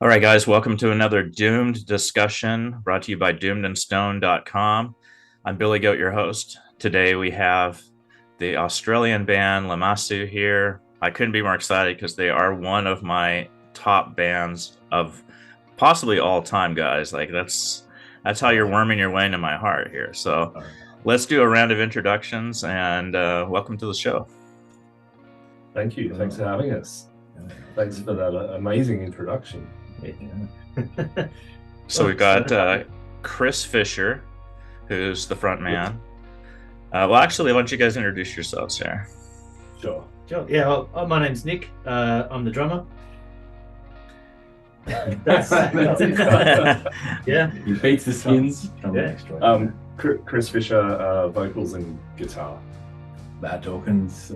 All right, guys, welcome to another Doomed discussion brought to you by doomedandstone.com. I'm Billy Goat, your host. Today we have the Australian band Lamassu here. I couldn't be more excited because they are one of my top bands of possibly all time, guys. Like that's how you're worming your way into my heart here. So let's do a round of introductions and welcome to the show. Thank you. Thanks for having us. Thanks for that amazing introduction. So we've got Chris Fisher, who's the front man. Well, actually, why don't you guys introduce yourselves here? Sure. Yeah, well, my name's Nick. I'm the drummer. Yeah. He beats the skins. Yeah. Chris Fisher, vocals and guitar. Matt Dawkins,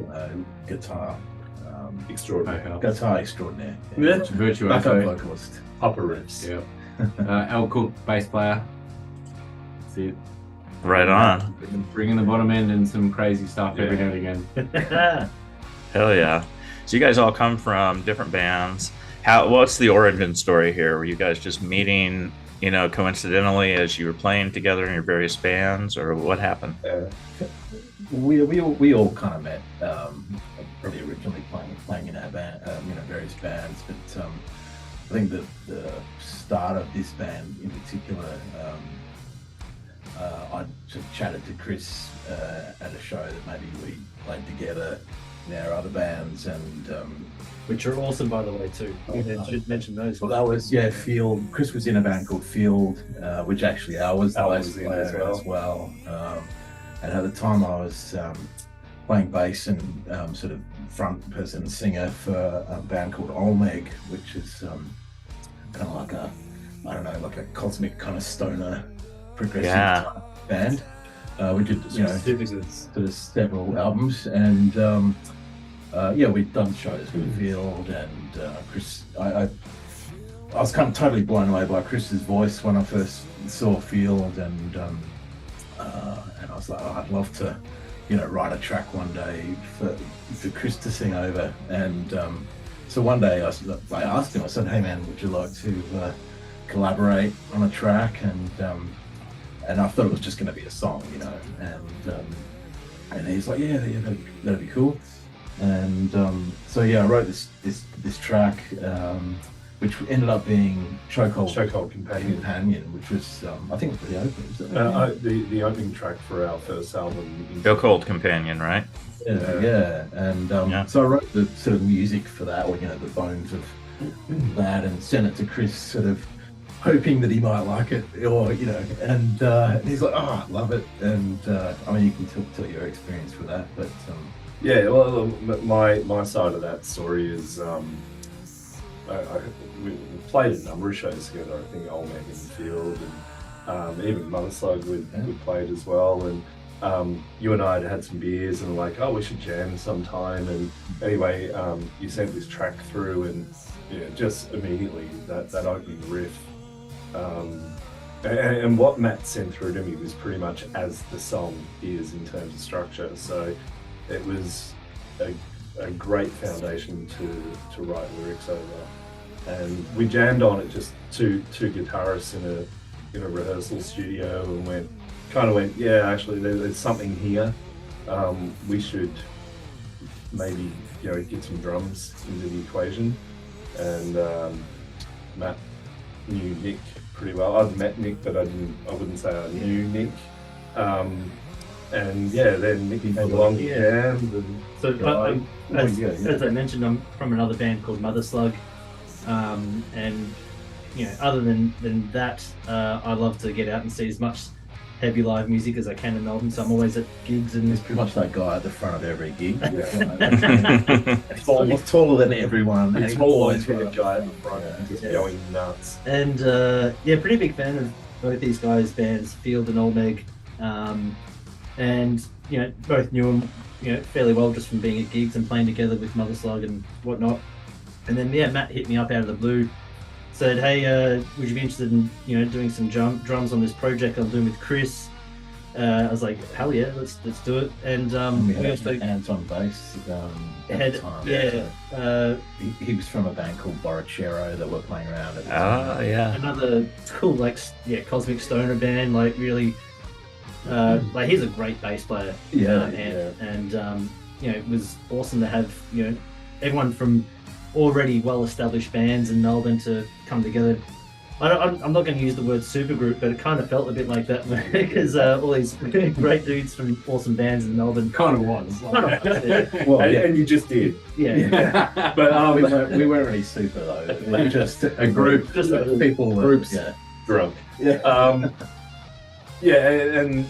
guitar. Extraordinary. Guitar extraordinaire. Yeah. Virtuoso. Backup vocalist. Upper riffs. Yeah. Al Cook, bass player. That's it. Right on. Bringing the bottom end and some crazy stuff every now and again. Hell yeah. So you guys all come from different bands. What's the origin story here? Were you guys just meeting, coincidentally as you were playing together in your various bands, or what happened? We all kind of met, probably originally playing in our band, various bands, but I think that the start of this band in particular, I sort of chatted to Chris at a show that maybe we played together in our other bands, and Which are awesome, by the way, too. You should mention those. well, that was Field. Chris was in a band called Field, which actually I was the bass player as well. And at the time I was playing bass and sort of front person singer for a band called Olmeg, which is kind of like like a cosmic kind of stoner progressive type band. We did sort of several albums, and we'd done shows with Field, and Chris. I was kind of totally blown away by Chris's voice when I first saw Field, and I was like, I'd love to, write a track one day for Chris to sing over. And so one day I asked him, I said, hey man, would you like to collaborate on a track? And I thought it was just going to be a song, and he's like, yeah, that'd be cool. And I wrote this track, which ended up being Chokehold Companion, which was I think the opening. The opening track for our first album. Chokehold Companion, right? Yeah. And so I wrote the sort of music for that, or the bones of that, and sent it to Chris, sort of hoping that he might like it, or and he's like, oh, I love it. And you can tell your experience with that, but my side of that story is we played a number of shows together. I think Olmeg and Field, and even Mother Slug we played as well. And you and I had some beers and were like, oh, we should jam sometime. And anyway, you sent this track through, and just immediately that opening riff. And what Matt sent through to me was pretty much as the song is in terms of structure. So it was a great foundation to write lyrics over. And we jammed on it, just two guitarists in a rehearsal studio, and went, yeah, actually there's something here. We should maybe get some drums into the equation. And Matt knew Nick pretty well. I'd met Nick, but I wouldn't say I knew Nick. And then Nick came along. As I mentioned, I'm from another band called Mother Slug, and other than that, I love to get out and see as much heavy live music as I can in Melbourne. So I'm always at gigs, and it's pretty much that guy at the front of every gig. Taller than everyone. It's always got a guy at the front just going nuts. And pretty big fan of both these guys' bands, Field and Olmeg. And both knew them fairly well just from being at gigs and playing together with Mother Slug and whatnot. And then Matt hit me up out of the blue, said, hey, would you be interested in doing some drums on this project I'm doing with Chris? I was like, hell yeah, let's do it. And we also hands on bass. At the time. He was from a band called Borrachero that were playing around at the time. Yeah. Another cool, like, cosmic stoner band, like really, like he's a great bass player. And it was awesome to have everyone from already well-established bands in Melbourne to come together. I'm not going to use the word supergroup, but it kind of felt a bit like that because all these great dudes from awesome bands in Melbourne. Kind of was. Well, and you just did. Yeah. But we weren't really super though. We were just a group, just people, groups. Drunk. Yeah. And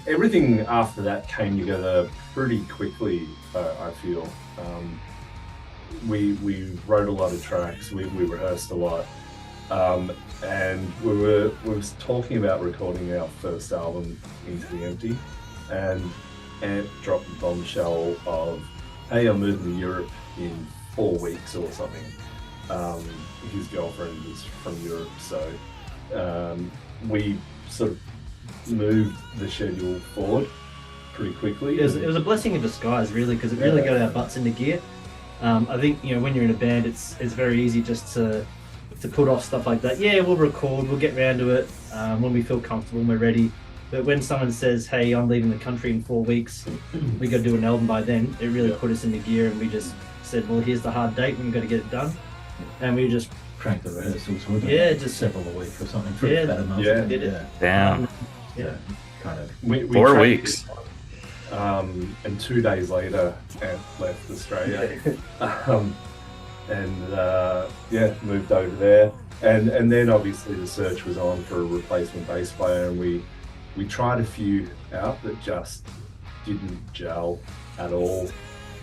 everything after that came together pretty quickly. I feel we wrote a lot of tracks. We rehearsed a lot. And we were talking about recording our first album, Into the Empty, and Ant dropped the bombshell of, hey, I'm moving to Europe in 4 weeks or something. His girlfriend is from Europe, so we sort of moved the schedule forward pretty quickly. It was a blessing in disguise, really, because it really got our butts into gear. I think when you're in a band, it's very easy just to put off stuff like that. Yeah, we'll record, we'll get around to it when we feel comfortable and we're ready. But when someone says, hey, I'm leaving the country in 4 weeks, we got to do an album by then, it really put us into gear, and we just said, well, here's the hard date when we've got to get it done. And we just cranked the rehearsals with just several a week or something for about a month. Did it. Damn. Kind of. We 4 weeks. And 2 days later, Ant left Australia. Moved over there, and then obviously the search was on for a replacement bass player, and we tried a few out that just didn't gel at all,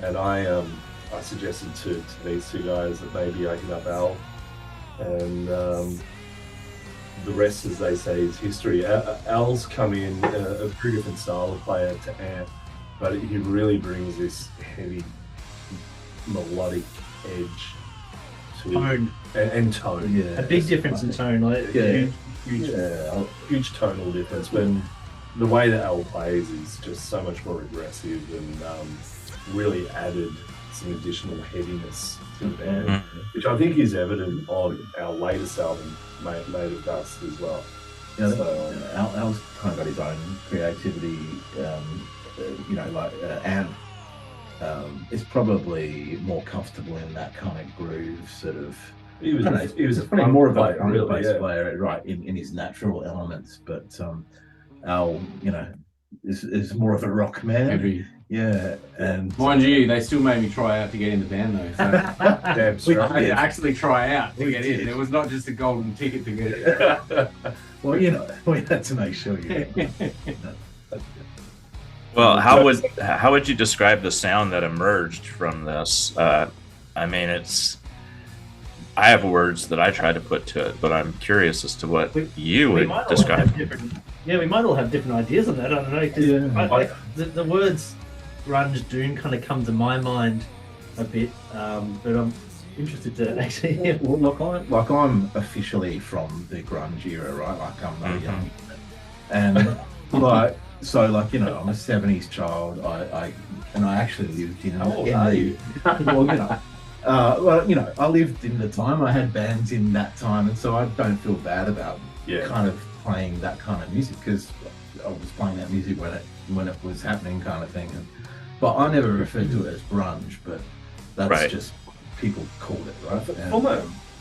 and I suggested to these two guys that maybe I can up Al, and the rest, as they say, is history. Al's come in a pretty different style of player to Ant, but he really brings this heavy melodic edge to tone and tone. A big difference in tone, like huge tonal difference. But the way that Al plays is just so much more aggressive and really added some additional heaviness to the band, which I think is evident on our latest album, Made of Dust, as well. Al's kind of got his own creativity, Ant is probably more comfortable in that kind of groove, sort of. He was probably more of a bass player, right, in his natural elements, but Al, is more of a rock man. Heavy. Yeah, and mind you, they still made me try out to get in the band though. So damn straight. I had to actually try out to get in. It was not just a golden ticket to get in. Well, we had to make sure you get Well, how would you describe the sound that emerged from this? I mean, I have words that I try to put to it, but I'm curious as to what you would describe. We might all have different ideas on that. I don't know, because the words grunge doom kind of come to my mind a bit, but I'm interested to actually hear. Well, I'm officially from the grunge era, right? Like I'm not young, and I'm a 70s child. I actually lived in. I lived in the time. I had bands in that time, and so I don't feel bad about kind of playing that kind of music, because I was playing that music when it was happening, kind of thing. But I never referred to it as grunge, but that's just people called it, right?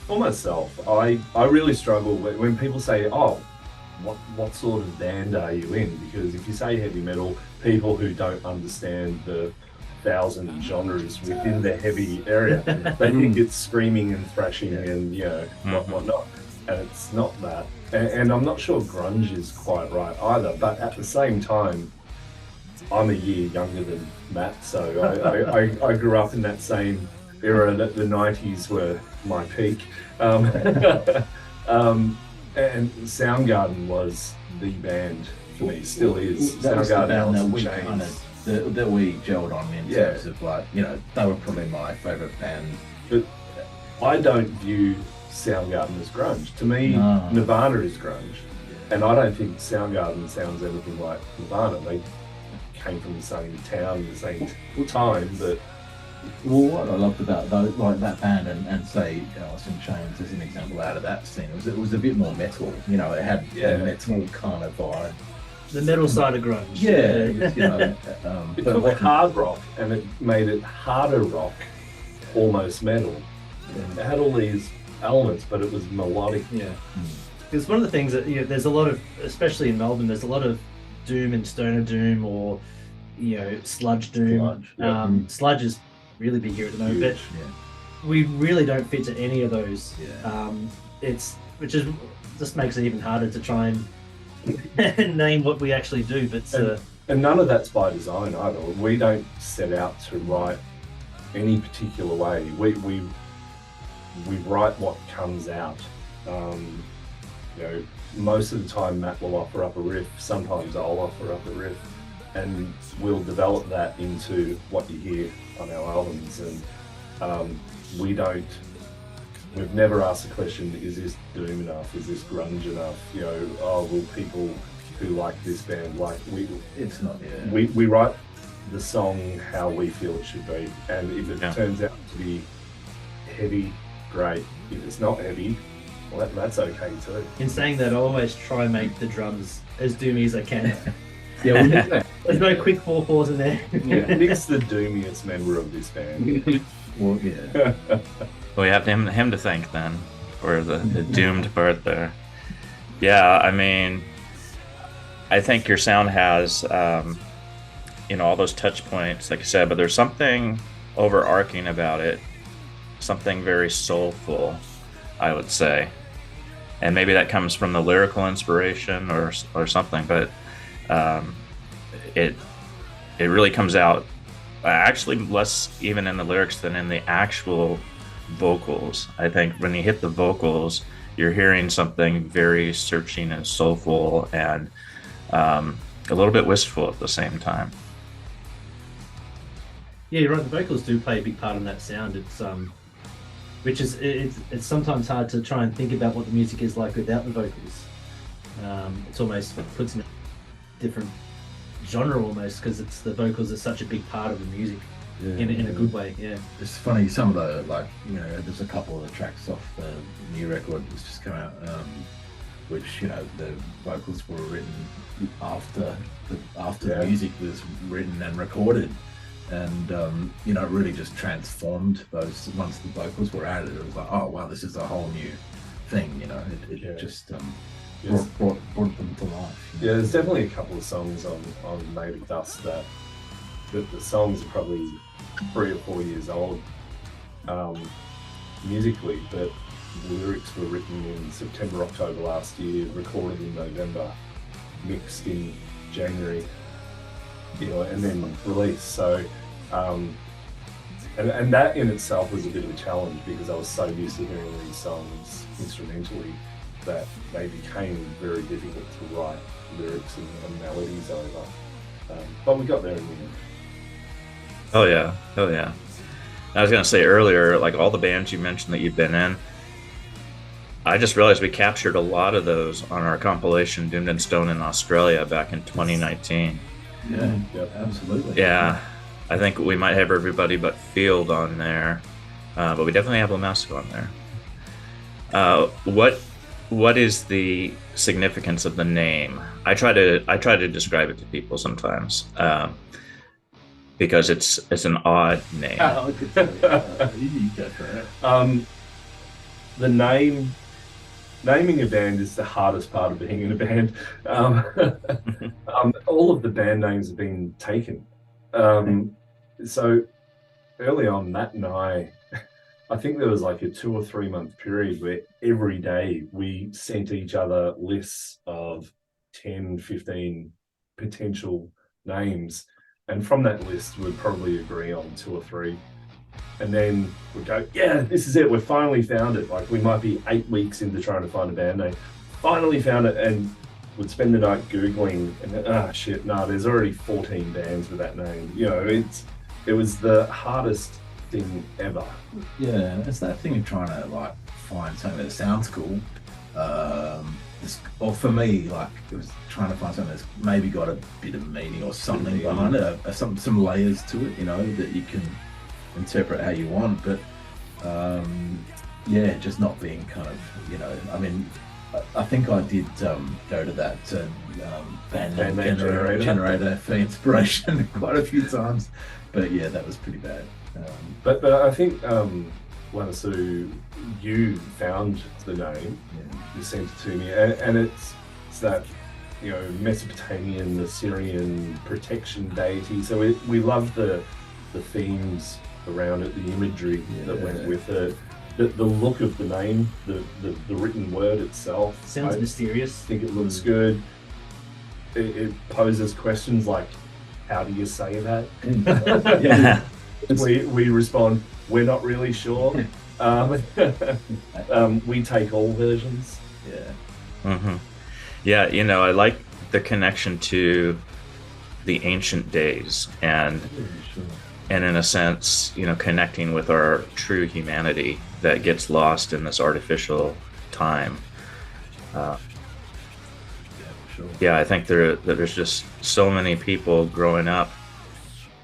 For myself, I really struggle when people say, "Oh, what sort of band are you in?" Because if you say heavy metal, people who don't understand the 1,000 genres within the heavy area, they think it's screaming and thrashing and whatnot, and it's not that. And I'm not sure grunge is quite right either. But at the same time, I'm a year younger than Matt, so I grew up in that same era. That the 90s were my peak. And Soundgarden was the band for me, still is. That was the Soundgarden, band that we gelled on in terms of they were probably my favourite band. But I don't view Soundgarden as grunge. To me, Nirvana is grunge. And I don't think Soundgarden sounds anything like Nirvana. They came from the same town, the same time, but well, what I loved about like that band and say Alice in Chains as an example out of that scene was it was a bit more metal. You know, it had a metal kind of vibe. The metal side of grunge. Yeah, you know, it took hard rock and it made it harder rock, almost metal. It had all these elements, but it was melodic. Yeah. Because one of the things that there's a lot of, especially in Melbourne, there's a lot of doom and stoner doom, or sludge doom. Sludge is really big here at the moment, but we really don't fit to any of those. Which just makes it even harder to try and name what we actually do. But and none of that's by design either. We don't set out to write any particular way. We write what comes out. Most of the time Matt will offer up a riff, sometimes I'll offer up a riff, and we'll develop that into what you hear on our albums. And we've never asked the question, is this doom enough? Is this grunge enough? Will people who like this band it's not, we write the song how we feel it should be. And if it turns out to be heavy, great. If it's not heavy, well, that's okay too. In saying that, I always try and make the drums as doomy as I can. There's no quick 4/4s in there. Nick's the doomiest member of this band. Well, yeah. Well, we have him to thank then for the doomed part there. Yeah, I mean, I think your sound has, all those touch points, like I said, but there's something overarching about it, something very soulful, I would say. And maybe that comes from the lyrical inspiration or something, but it really comes out actually less even in the lyrics than in the actual vocals. I think when you hit the vocals, you're hearing something very searching and soulful and a little bit wistful at the same time. Yeah, you're right. The vocals do play a big part in that sound. It's it's sometimes hard to try and think about what the music is like without the vocals. It's almost puts in a different genre almost, because the vocals are such a big part of the music in a good way. Yeah, it's funny. Some of the there's a couple of the tracks off the new record that's just come out, which the vocals were written after the music was written and recorded. And it really just transformed those. Once the vocals were added, it was like, oh wow, this is a whole new thing. It just brought them to life. Yeah, there's definitely a couple of songs on Made of Dust that the songs are probably 3 or 4 years old musically, but the lyrics were written in September, October last year, recorded in November, mixed in January. And then release. So, and that in itself was a bit of a challenge, because I was so used to hearing these songs instrumentally that they became very difficult to write lyrics and melodies over. But we got there in the end. Oh yeah. I was going to say earlier, like all the bands you mentioned that you've been in, I just realized we captured a lot of those on our compilation Doomed and Stone in Australia back in 2019. Yeah, absolutely. Yeah, I think we might have everybody but Field on there, but we definitely have Lamassu on there. What is the significance of the name? I try to describe it to people sometimes, because it's an odd name. The naming a band is the hardest part of being in a band. All of the band names have been taken. So early on, Matt and I think there was like a 2 or 3 month period where every day we sent each other lists of 10, 15 potential names. And from that list, we'd probably agree on 2 or 3. And then we'd go, yeah, this is it. We finally found it. Like, we might be 8 weeks into trying to find a band name. Finally found it, and would spend the night Googling, and shit, there's already 14 bands with that name. It was the hardest thing ever. Yeah, it's that thing of trying to find something that sounds cool, or for me, like it was trying to find something that's maybe got a bit of meaning or something behind it, some layers to it, that you can interpret how you want. But just not being kind of, I mean, I think I did go to that band generator for inspiration quite a few times, but yeah, that was pretty bad. But I think Lamassu, you found the name. You sent it to me, and it's that Mesopotamian, Assyrian protection deity. So we love the themes around it, the imagery that went with it. The look of the name, the written word itself. Sounds mysterious. I think it looks good. It poses questions like, how do you say that? We respond, we're not really sure. We take all versions. I like the connection to the ancient days and in a sense, connecting with our true humanity that gets lost in this artificial time. I think there's just so many people growing up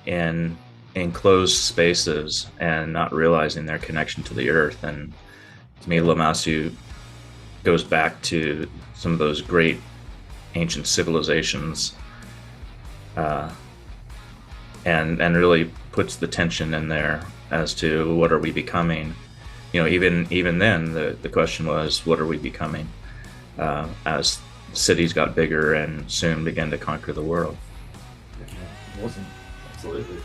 in enclosed spaces and not realizing their connection to the earth. And to me, Lamassu goes back to some of those great ancient civilizations, and really puts the tension in there as to what are we becoming. Even then, the question was, what are we becoming as cities got bigger and soon began to conquer the world. Awesome. Absolutely.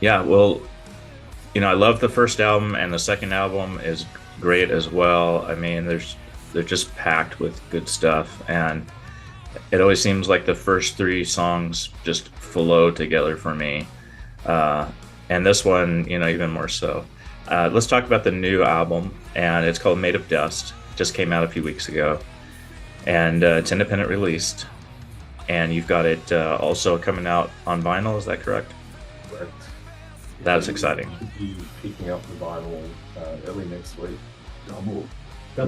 Yeah, well, I love the first album, and the second album is great as well. I mean, they're just packed with good stuff, and it always seems like the first three songs just flow together for me, and this one, even more so. Let's talk about the new album, and it's called Made of Dust. It just came out a few weeks ago, and it's independent released, and you've got it also coming out on vinyl. Is that correct? Correct. That's exciting. Should be picking up the vinyl early next week. Double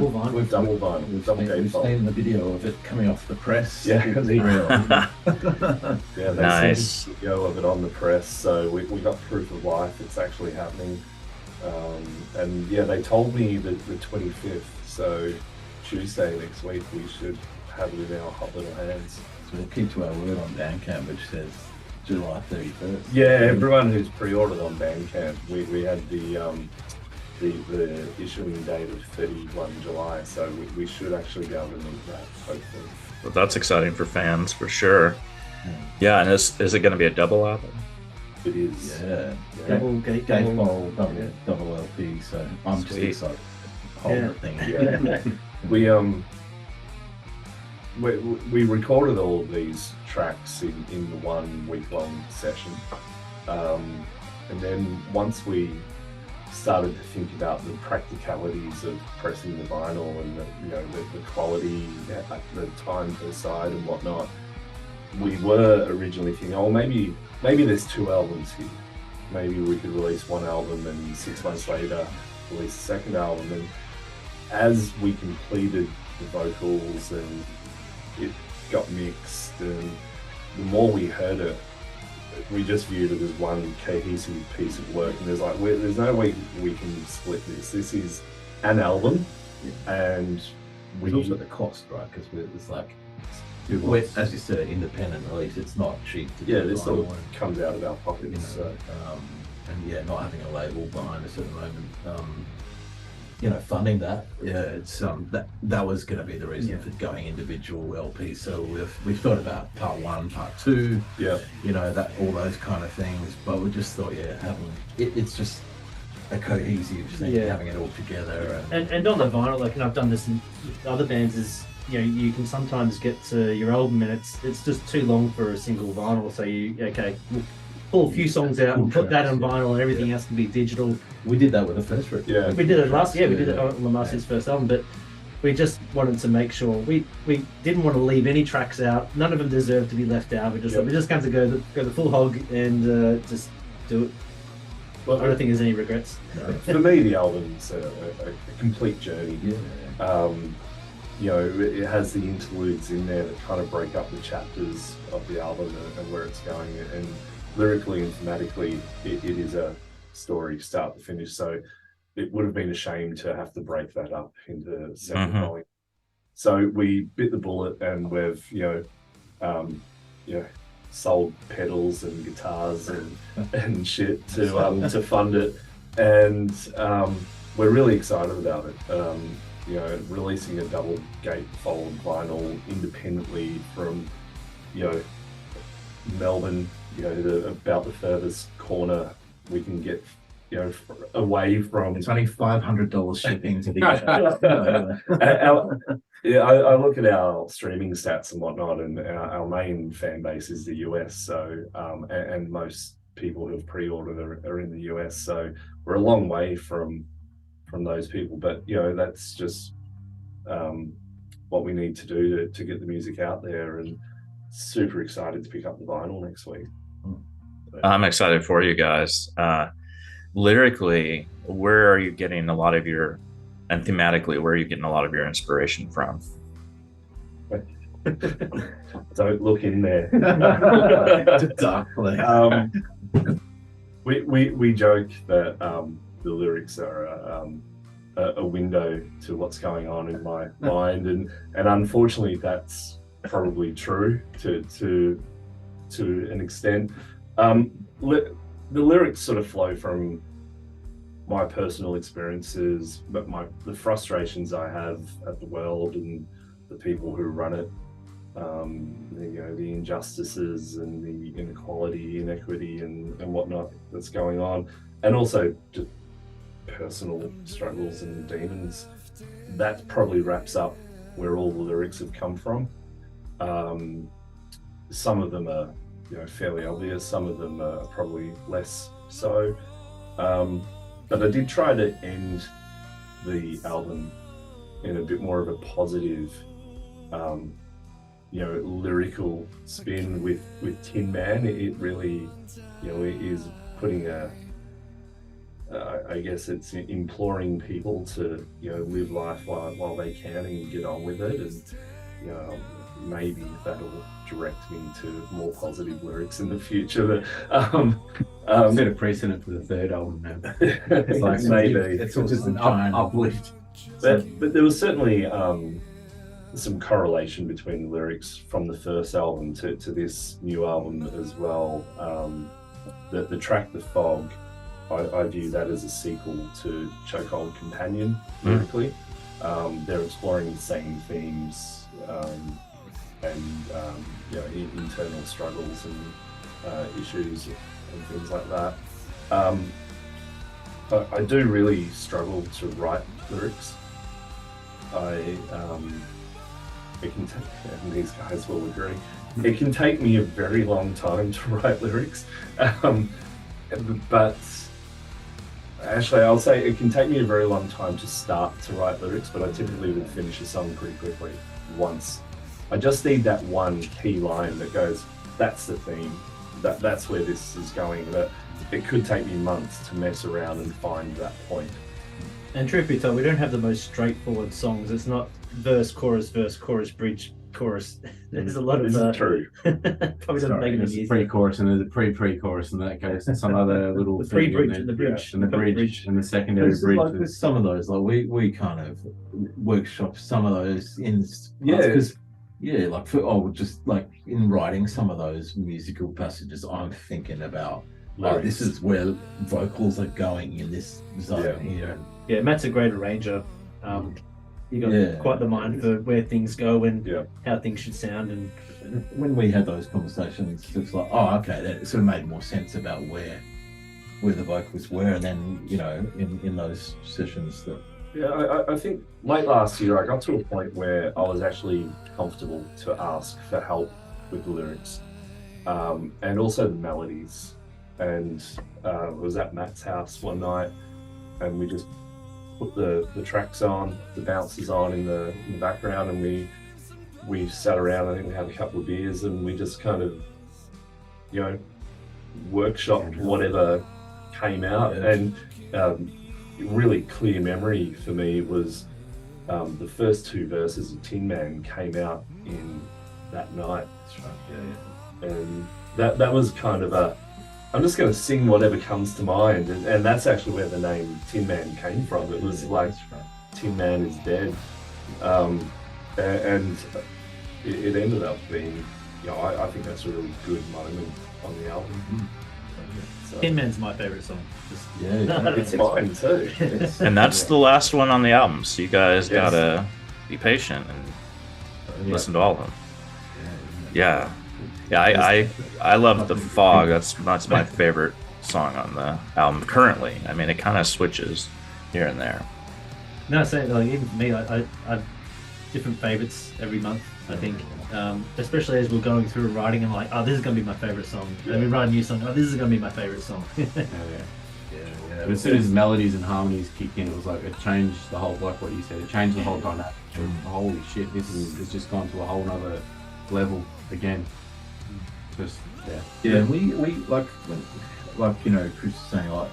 vinyl. With double vinyl. With double We've gatefold. seen the video of it coming off the press. Yeah. It's real. Yeah, they Nice. sent a video of it on the press, so we got proof of life. It's actually happening. And yeah, they told me that the 25th, so Tuesday next week, we should have it in our hot little hands. So we'll keep to our word on Bandcamp, which says July 31st. Yeah, everyone who's pre-ordered on Bandcamp, we had the issuing date of 31 July, so we should actually be able to meet that, hopefully. Well, that's exciting for fans for sure. Yeah, and is it going to be a double album? It is. Yeah. Double Gatefold, yeah. double LP, so I'm just Sweet. excited. Whole Yeah. thing. Yeah. We recorded all of these tracks in the 1 week-long session, and then once we started to think about the practicalities of pressing the vinyl and the quality, the time per side and whatnot, we were originally thinking, oh, maybe there's 2 albums here. Maybe we could release 1 album and 6 months later release the second album. And as we completed the vocals and it got mixed, and the more we heard it, we just viewed it as one cohesive piece of work. And there's no way we can split this. This is an album, and It's also the cost, right? Because it's like, as you said, independent release. It's not cheap to do. this all vinyl, comes out of our and, pockets. So. and yeah, not having a label behind us at the moment. Funding that, it's that was going to be the reason for going individual LPs. So we've thought about part 1, part 2, Yeah. that all those kind of things. But we just thought, having it's just a cohesive thing, having it all together. And on the vinyl, and I've done this in other bands, is you can sometimes get to your album and it's just too long for a single vinyl. So we'll pull a few songs out and put that on vinyl, and everything has to be digital. We did that with the first record. Yeah. We did it last year. We did it on Lamassu's first album, but we just wanted to make sure we didn't want to leave any tracks out. None of them deserve to be left out. We just going to go the full hog and just do it. Well, I don't think there's any regrets. for me, the album's a complete journey. it has the interludes in there that kind of break up the chapters of the album and where it's going. And lyrically and thematically, it is a story start to finish. So it would have been a shame to have to break that up into separate volumes. So we bit the bullet, and we've sold pedals and guitars and shit to fund it, and we're really excited about it. Releasing a double gatefold vinyl independently from Melbourne, about the furthest corner we can get, away from. It's only $500 shipping to the I look at our streaming stats and whatnot, and our main fan base is the US. So, and most people who have pre-ordered are in the US. So we're a long way from those people. But that's just what we need to do to get the music out there. And super excited to pick up the vinyl next week. I'm excited for you guys. Lyrically, where are you getting a lot of your, and thematically, where are you getting a lot of your inspiration from? Don't look in there. Darkly. We joke that the lyrics are a window to what's going on in my mind, and unfortunately, that's probably true to an extent. The lyrics sort of flow from my personal experiences, but the frustrations I have at the world and the people who run it, the injustices and the inequity and whatnot that's going on, and also just personal struggles and demons. That probably wraps up where all the lyrics have come from. Some of them are fairly obvious, some of them are probably less so, but I did try to end the album in a bit more of a positive lyrical spin with Tin Man. It really it is putting I guess it's imploring people to live life while they can and get on with it, and maybe that'll direct me to more positive lyrics in the future. But set a precedent for the third album now. It's like maybe it's just an uplift. But there was certainly some correlation between the lyrics from the first album to this new album as well. The track "The Fog," I view that as a sequel to Chokehold Companion lyrically. They're exploring the same themes and internal struggles and issues and things like that. But I do really struggle to write lyrics. It can take, and these guys will agree, it can take me a very long time to write lyrics. But actually, I'll say it can take me a very long time to start to write lyrics, but I typically would finish a song pretty quickly once. I just need that one key line that goes, that's the theme, that's where this is going. But it could take me months to mess around and find that point. And truth be told, we don't have the most straightforward songs. It's not verse, chorus, bridge, chorus. There's a lot of... This is true. Probably doesn't make it There's easy. a pre-chorus and there's a pre-chorus, and that goes to some other little The thing, pre-bridge and the bridge. and the bridge and the secondary bridge. Like, there's some of those, like we kind of workshop some of those in, Yeah. Yeah, like just like in writing some of those musical passages, I'm thinking about, this is where vocals are going in this zone here. Yeah, Matt's a great arranger. You got quite the mind for where things go and how things should sound. And when we had those conversations, it's like, oh, okay, that sort of made more sense about where the vocals were, and then in those sessions that. Yeah, I think late last year I got to a point where I was actually comfortable to ask for help with the lyrics, and also the melodies. And I was at Matt's house one night, and we just put the tracks on, the bouncers on in the background, and we sat around. I think we had a couple of beers, and we just kind of workshopped whatever came out. And really clear memory for me was the first two verses of Tin Man came out in that night. That's right. And that was kind of I'm just going to sing whatever comes to mind, and that's actually where the name Tin Man came from. It was like Tin Man is dead, and it ended up being, I think that's a really good moment on the album. So, Tin Man's my favourite song. it's mine too. And that's the last one on the album, so you guys gotta be patient and listen to all of them. Yeah, I love The Fog. That's my favorite song on the album currently. I mean, it kind of switches here and there. No, so like even for me, I have different favourites every month. I think, especially as we're going through and writing, I'm like, oh, this is gonna be my favourite song. Then we write a new song. Oh, this is gonna be my favourite song. But as soon as melodies and harmonies kicked in, it was like it changed the whole, like what you said, it changed the whole dynamic. Holy shit, it's just gone to a whole nother level again. Just we like Chris is saying, like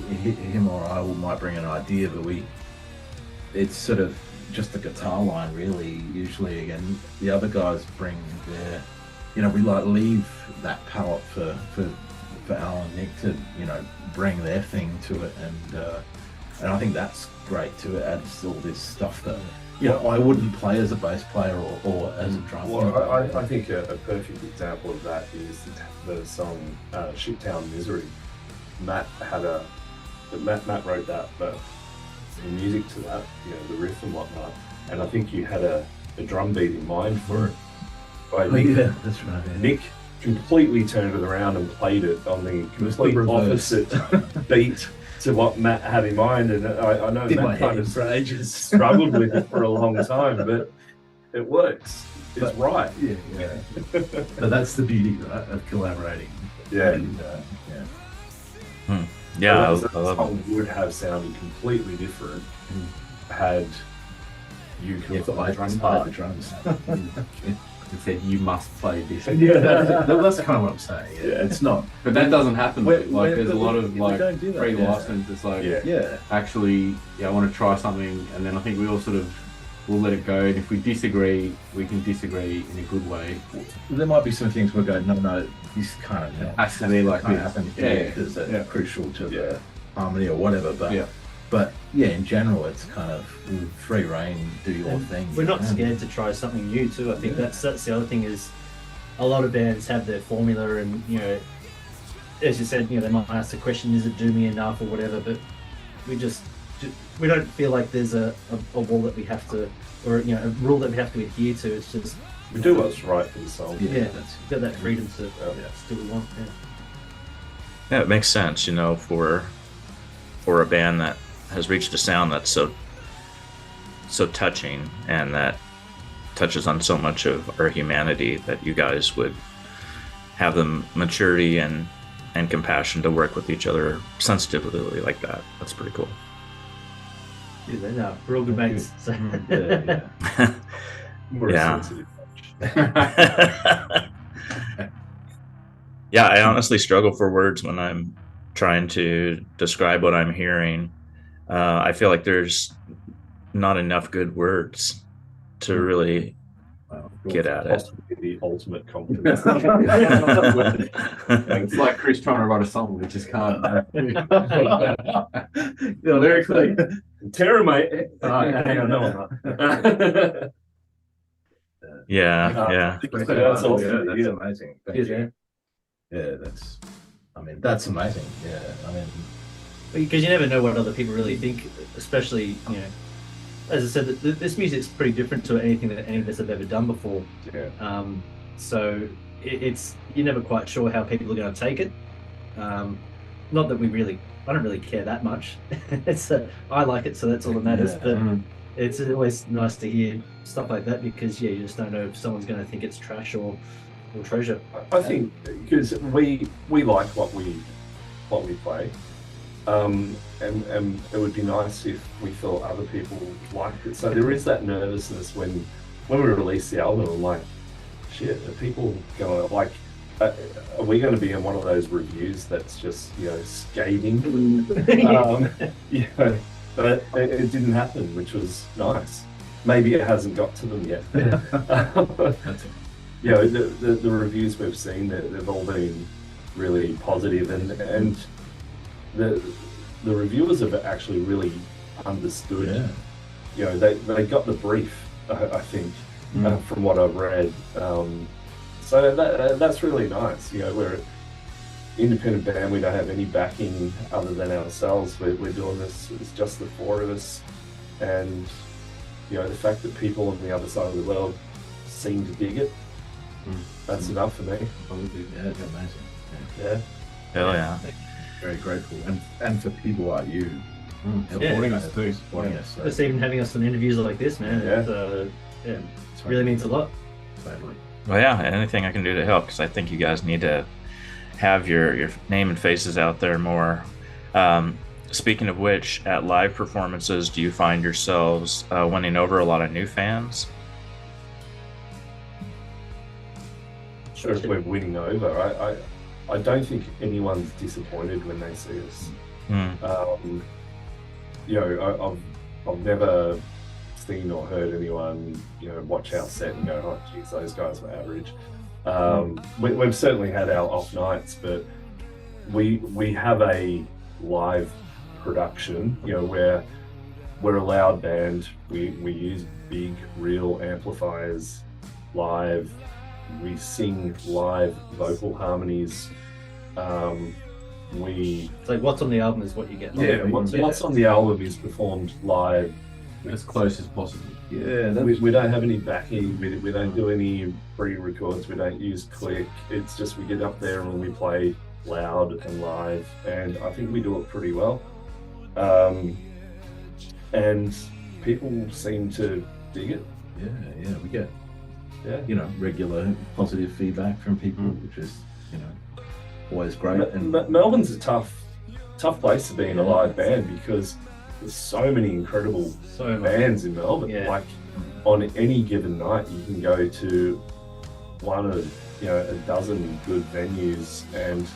him or I might bring an idea, but it's sort of just the guitar line really. Usually, again, the other guys bring their, we like leave that palette for Al and Nick to bring their thing to it, and I think that's great too. It adds all this stuff that I wouldn't play as a bass player or as a drummer. Well, I think a perfect example of that is the song "Shiptown Misery." Matt wrote that, but the music to that, the riff and whatnot, and I think you had a drum beat in mind for it. That's right. Yeah. Nick completely turned it around and played it on the complete opposite beat to what Matt had in mind, and I know Matt kind of for ages struggled with it for a long time, but it works. It's right. Yeah. But that's the beauty, right, of collaborating. Yeah. And, Yeah, I that love song would have sounded completely different had you I played the drums. it said you must play this. That's kind of what I'm saying. Yeah, it's not. But that doesn't happen. There's a lot of we don't do that, free license. It's like actually, I want to try something, and then I think we all sort of will let it go. And if we disagree, we can disagree in a good way. There might be some things we'll go, no, this kind of has to be like this. Happen because they're crucial to the harmony or whatever. But in general, it's kind of free reign, do your thing. We're not scared to try something new too. I think that's the other thing is a lot of bands have their formula, and as you said, they might ask the question, is it doomy enough or whatever, but we don't feel like there's a wall that we have to, or a rule that we have to adhere to. It's just we do what's right for the song. That's got that freedom to do what we want. Yeah, it makes sense, for a band that has reached a sound that's so touching and that touches on so much of our humanity, that you guys would have the maturity and compassion to work with each other sensitively like that. That's pretty cool. We're all good mates. So. We're sensitive. Yeah, I honestly struggle for words when I'm trying to describe what I'm hearing. I feel like there's not enough good words to really get at it. The ultimate compliment. It's like Chris trying to write a song, we just can't. Lyrically, Tara, mate. Hang on, no. Yeah. That's awesome. That's amazing. Thank you. Yeah, that's amazing. Yeah, because you never know what other people really think, especially as I said, this music's pretty different to anything that any of us have ever done before. So it's you're never quite sure how people are going to take it. Not that I don't really care that much. I like it, so that's all that matters. But it's always nice to hear stuff like that, because you just don't know if someone's going to think it's trash or treasure. I think because we like what we play, and it would be nice if we felt other people liked it. So there is that nervousness when we release the album. I'm like, shit, are people going to like? Are we going to be in one of those reviews that's just scathing? but it didn't happen, which was nice. Maybe it hasn't got to them yet. You know, the reviews we've seen, they've all been really positive, and the reviewers have actually really understood. Yeah. You know, they got the brief, I think, from what I've read. So that's really nice. You know, we're an independent band. We don't have any backing other than ourselves. We're doing this. It's just the four of us, and you know, the fact that people on the other side of the world seem to dig it. That's enough for me. Yeah, it's amazing. Yeah. Hell yeah. Very grateful, and for people like you Supporting us too. supporting us. So, Just even having us on interviews like this, man, it really means a lot. totally. Well, yeah, anything I can do to help, because I think you guys need to have your name and faces out there more. Speaking of which, at live performances, do you find yourselves winning over a lot of new fans? Sure, if we're winning over, I don't think anyone's disappointed when they see us. You know, I've never seen or heard anyone, you know, watch our set and go, "Oh, geez, those guys were average." We've certainly had our off nights, but we have a live production. You know, where we're a loud band. We use big, real amplifiers live. We sing live vocal harmonies. It's like what's on the album is what you get. What's on the album is performed live As close as possible. Yeah, we don't have any backing. We don't do any pre-records. We don't use click. It's just we get up there and we play loud and live, and I think we do it pretty well. And people seem to dig it. yeah, we get regular positive feedback from people, which is always great. And Melbourne's a tough place to be in a live band because there's so many incredible bands in Melbourne. Yeah. Like on any given night, you can go to one of a dozen good venues and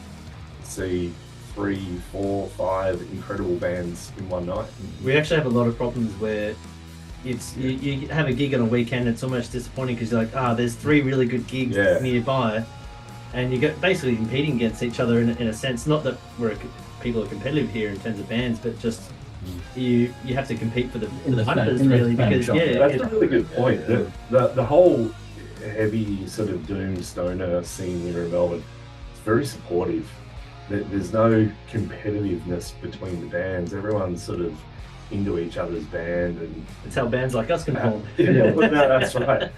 see 3, 4, 5 incredible bands in one night. We actually have a lot of problems where it's you have a gig on a weekend. It's almost disappointing because you're like, there's 3 really good gigs nearby, and you get basically competing against each other in a sense. Not that people are competitive here in terms of bands, but just you have to compete for the punters really, because that's a really good point. The whole heavy sort of doom stoner scene here in Melbourne is very supportive. There's no competitiveness between the bands. Everyone's sort of into each other's band, and it's how bands like us can form. That's right.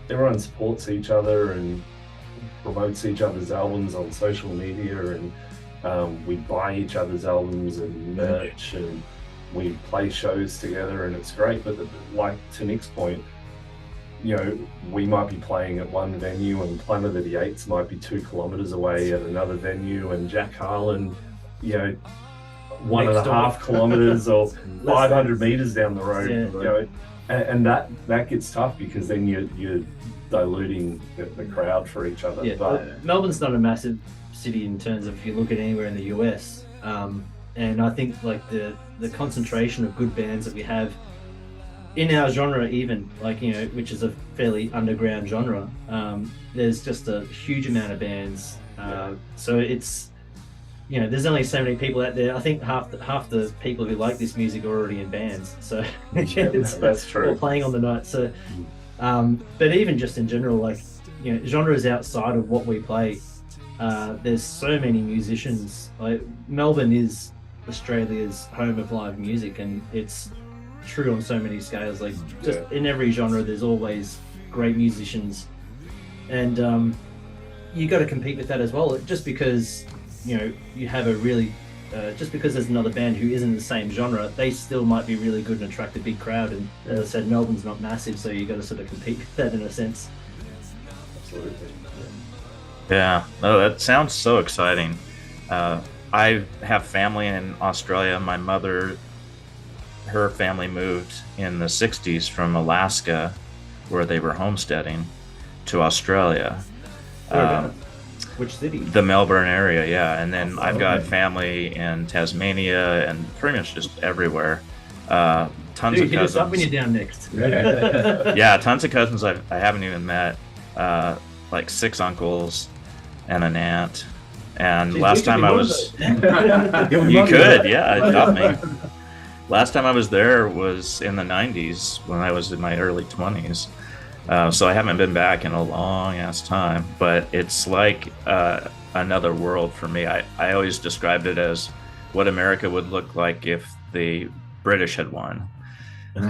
Everyone supports each other and promotes each other's albums on social media, and we buy each other's albums and merch, and we play shows together, and it's great. But like to Nick's point, we might be playing at one venue and Planet of the Apes might be 2 kilometers away at another venue, and Jack Harlan, 1.5 kilometers or 500 meters down the road. And that gets tough because then you're diluting the crowd for each other. Yeah, but Melbourne's not a massive city in terms of if you look at anywhere in the US, and I think like the concentration of good bands that we have in our genre, even which is a fairly underground genre, there's just a huge amount of bands. So it's there's only so many people out there. I think half the people who like this music are already in bands. So that's true. Or playing on the night. So, but even just in general, genres outside of what we play, there's so many musicians. Like Melbourne is Australia's home of live music, and it's true on so many scales. Like just in every genre, there's always great musicians, and you got to compete with that as well. Just because you have a really just because there's another band who isn't the same genre, they still might be really good and attract a big crowd. And as I said, Melbourne's not massive, so you got to sort of compete with that in a sense. Absolutely. Yeah. Oh, that sounds so exciting. I have family in Australia. My mother, her family moved in the 60s from Alaska, where they were homesteading, to Australia. Which city? The Melbourne area, yeah. And then I've got family in Tasmania and pretty much just everywhere. Tons Dude, of hit us up when cousins. you're down next. Yeah, tons of cousins I haven't even met. Like 6 uncles and an aunt. And Dude, last we could time be I one of was, those. you could, yeah, adopt me. Last time I was there was in the 90s when I was in my early 20s. So I haven't been back in a long ass time, but it's like another world for me. I always described it as what America would look like if the British had won,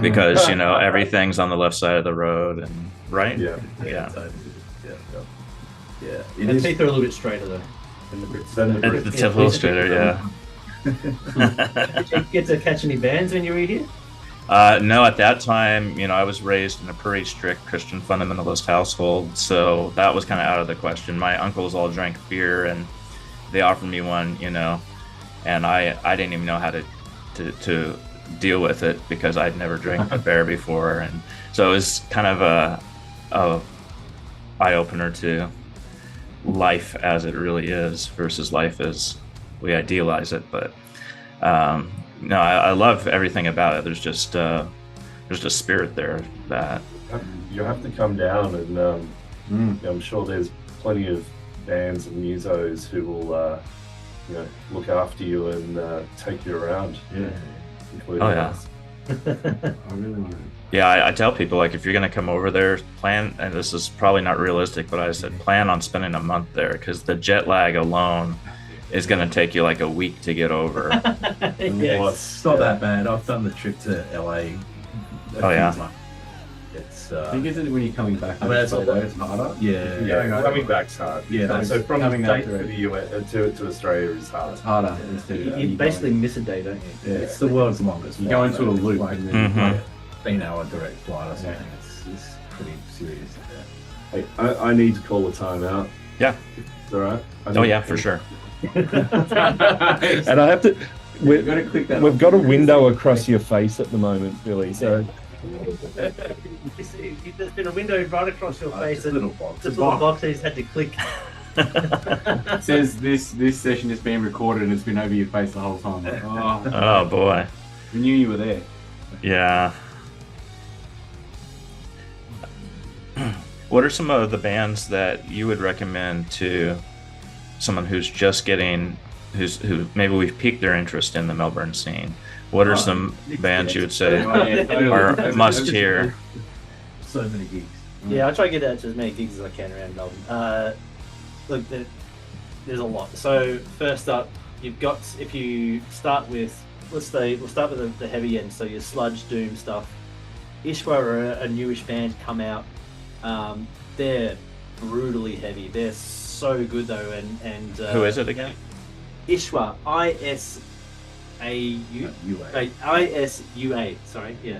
because you know everything's on the left side of the road, and right? Yeah. Yeah. Yeah. The teeth are a little bit straighter though than the Brits. Than the And the tip illustrator, yeah. Did you get to catch any bands when you were here? No, at that time, you know, I was raised in a pretty strict Christian fundamentalist household, so that was kind of out of the question. My uncles all drank beer, and they offered me one, you know, and I didn't even know how to deal with it because I'd never drank a beer before, and so it was kind of a eye opener to life as it really is versus life as we idealize it. But no, I love everything about it. There's just a spirit there that You have to come down, and I'm sure there's plenty of bands and musos who will, you know, look after you and take you around. Yeah. Including Oh, yeah. us. I really want to. yeah, I tell people, like, if you're going to come over there, plan, and this is probably not realistic, but I said plan on spending a month there, because the jet lag alone is going to take you like a week to get over. Yes. It's not that bad. I've done the trip to LA. Oh, yeah. It's I think it's when you're coming back. I mean, it's although it's harder. yeah. Yeah, coming back's hard. Yeah, So from coming States out to the US to Australia is hard. It's harder instead of You basically miss a day, don't you? Yeah, it's the world's longest. You go flight, into a though. loop Like, and then Mhm. 15-hour direct flight or something. Yeah. It's pretty serious. Hey, I need to call a timeout. Yeah. Is that right? Oh yeah, for sure. And I have to. You've got to click that. We've got a window across your face at the moment, Billy. So You see, there's been a window right across your face, It's a and little box. this little box he's had to click. It says this session is being recorded and it's been over your face the whole time. Like, oh, Oh boy. we knew you were there. Yeah. What are some of the bands that you would recommend to someone who's just getting, who maybe we've piqued their interest in the Melbourne scene? What are some bands you would say are must hear? So many gigs. Yeah, I try to get out to as many gigs as I can around Melbourne. Look, there's a lot. So first up, you've got, if you start with, we'll start with the heavy end. So your sludge doom stuff. Ishwa are a newish band come out. They're brutally heavy. They're so good though, and Who is it again? Ishwa, ISAU, ISUA. Sorry, yeah.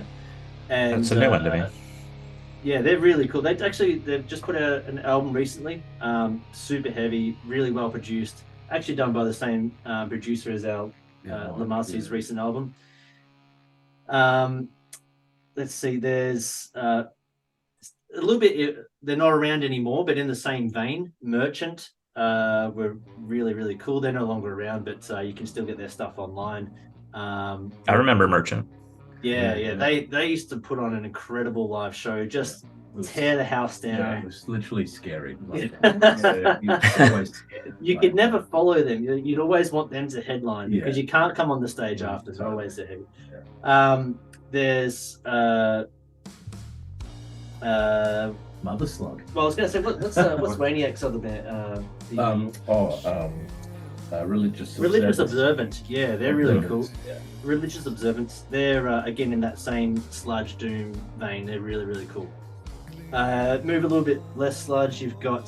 And That's a new one to me. yeah, they're really cool. They've just put out an album recently. Super heavy, really well produced. Actually done by the same producer as our Lamassu's recent album. Let's see. There's a little bit. They're not around anymore, but in the same vein, Merchant were really, really cool. They're no longer around, but you can still get their stuff online. I remember Merchant. Yeah. They used to put on an incredible live show, just tear the house down. Yeah, it was literally scary. Like, Yeah. you're always scared. You Like, could never follow them. You'd always want them to headline because Yeah. you can't come on the stage Yeah, after. They're always so heavy. Yeah. There's Mother Slug. well, I was going to say what's Raniac's other band? Religious Religious Observance. Observant. Yeah, they're really cool. Yeah. Religious Observance. They're again in that same sludge doom vein. They're really, really cool. Move a little bit less sludge. You've got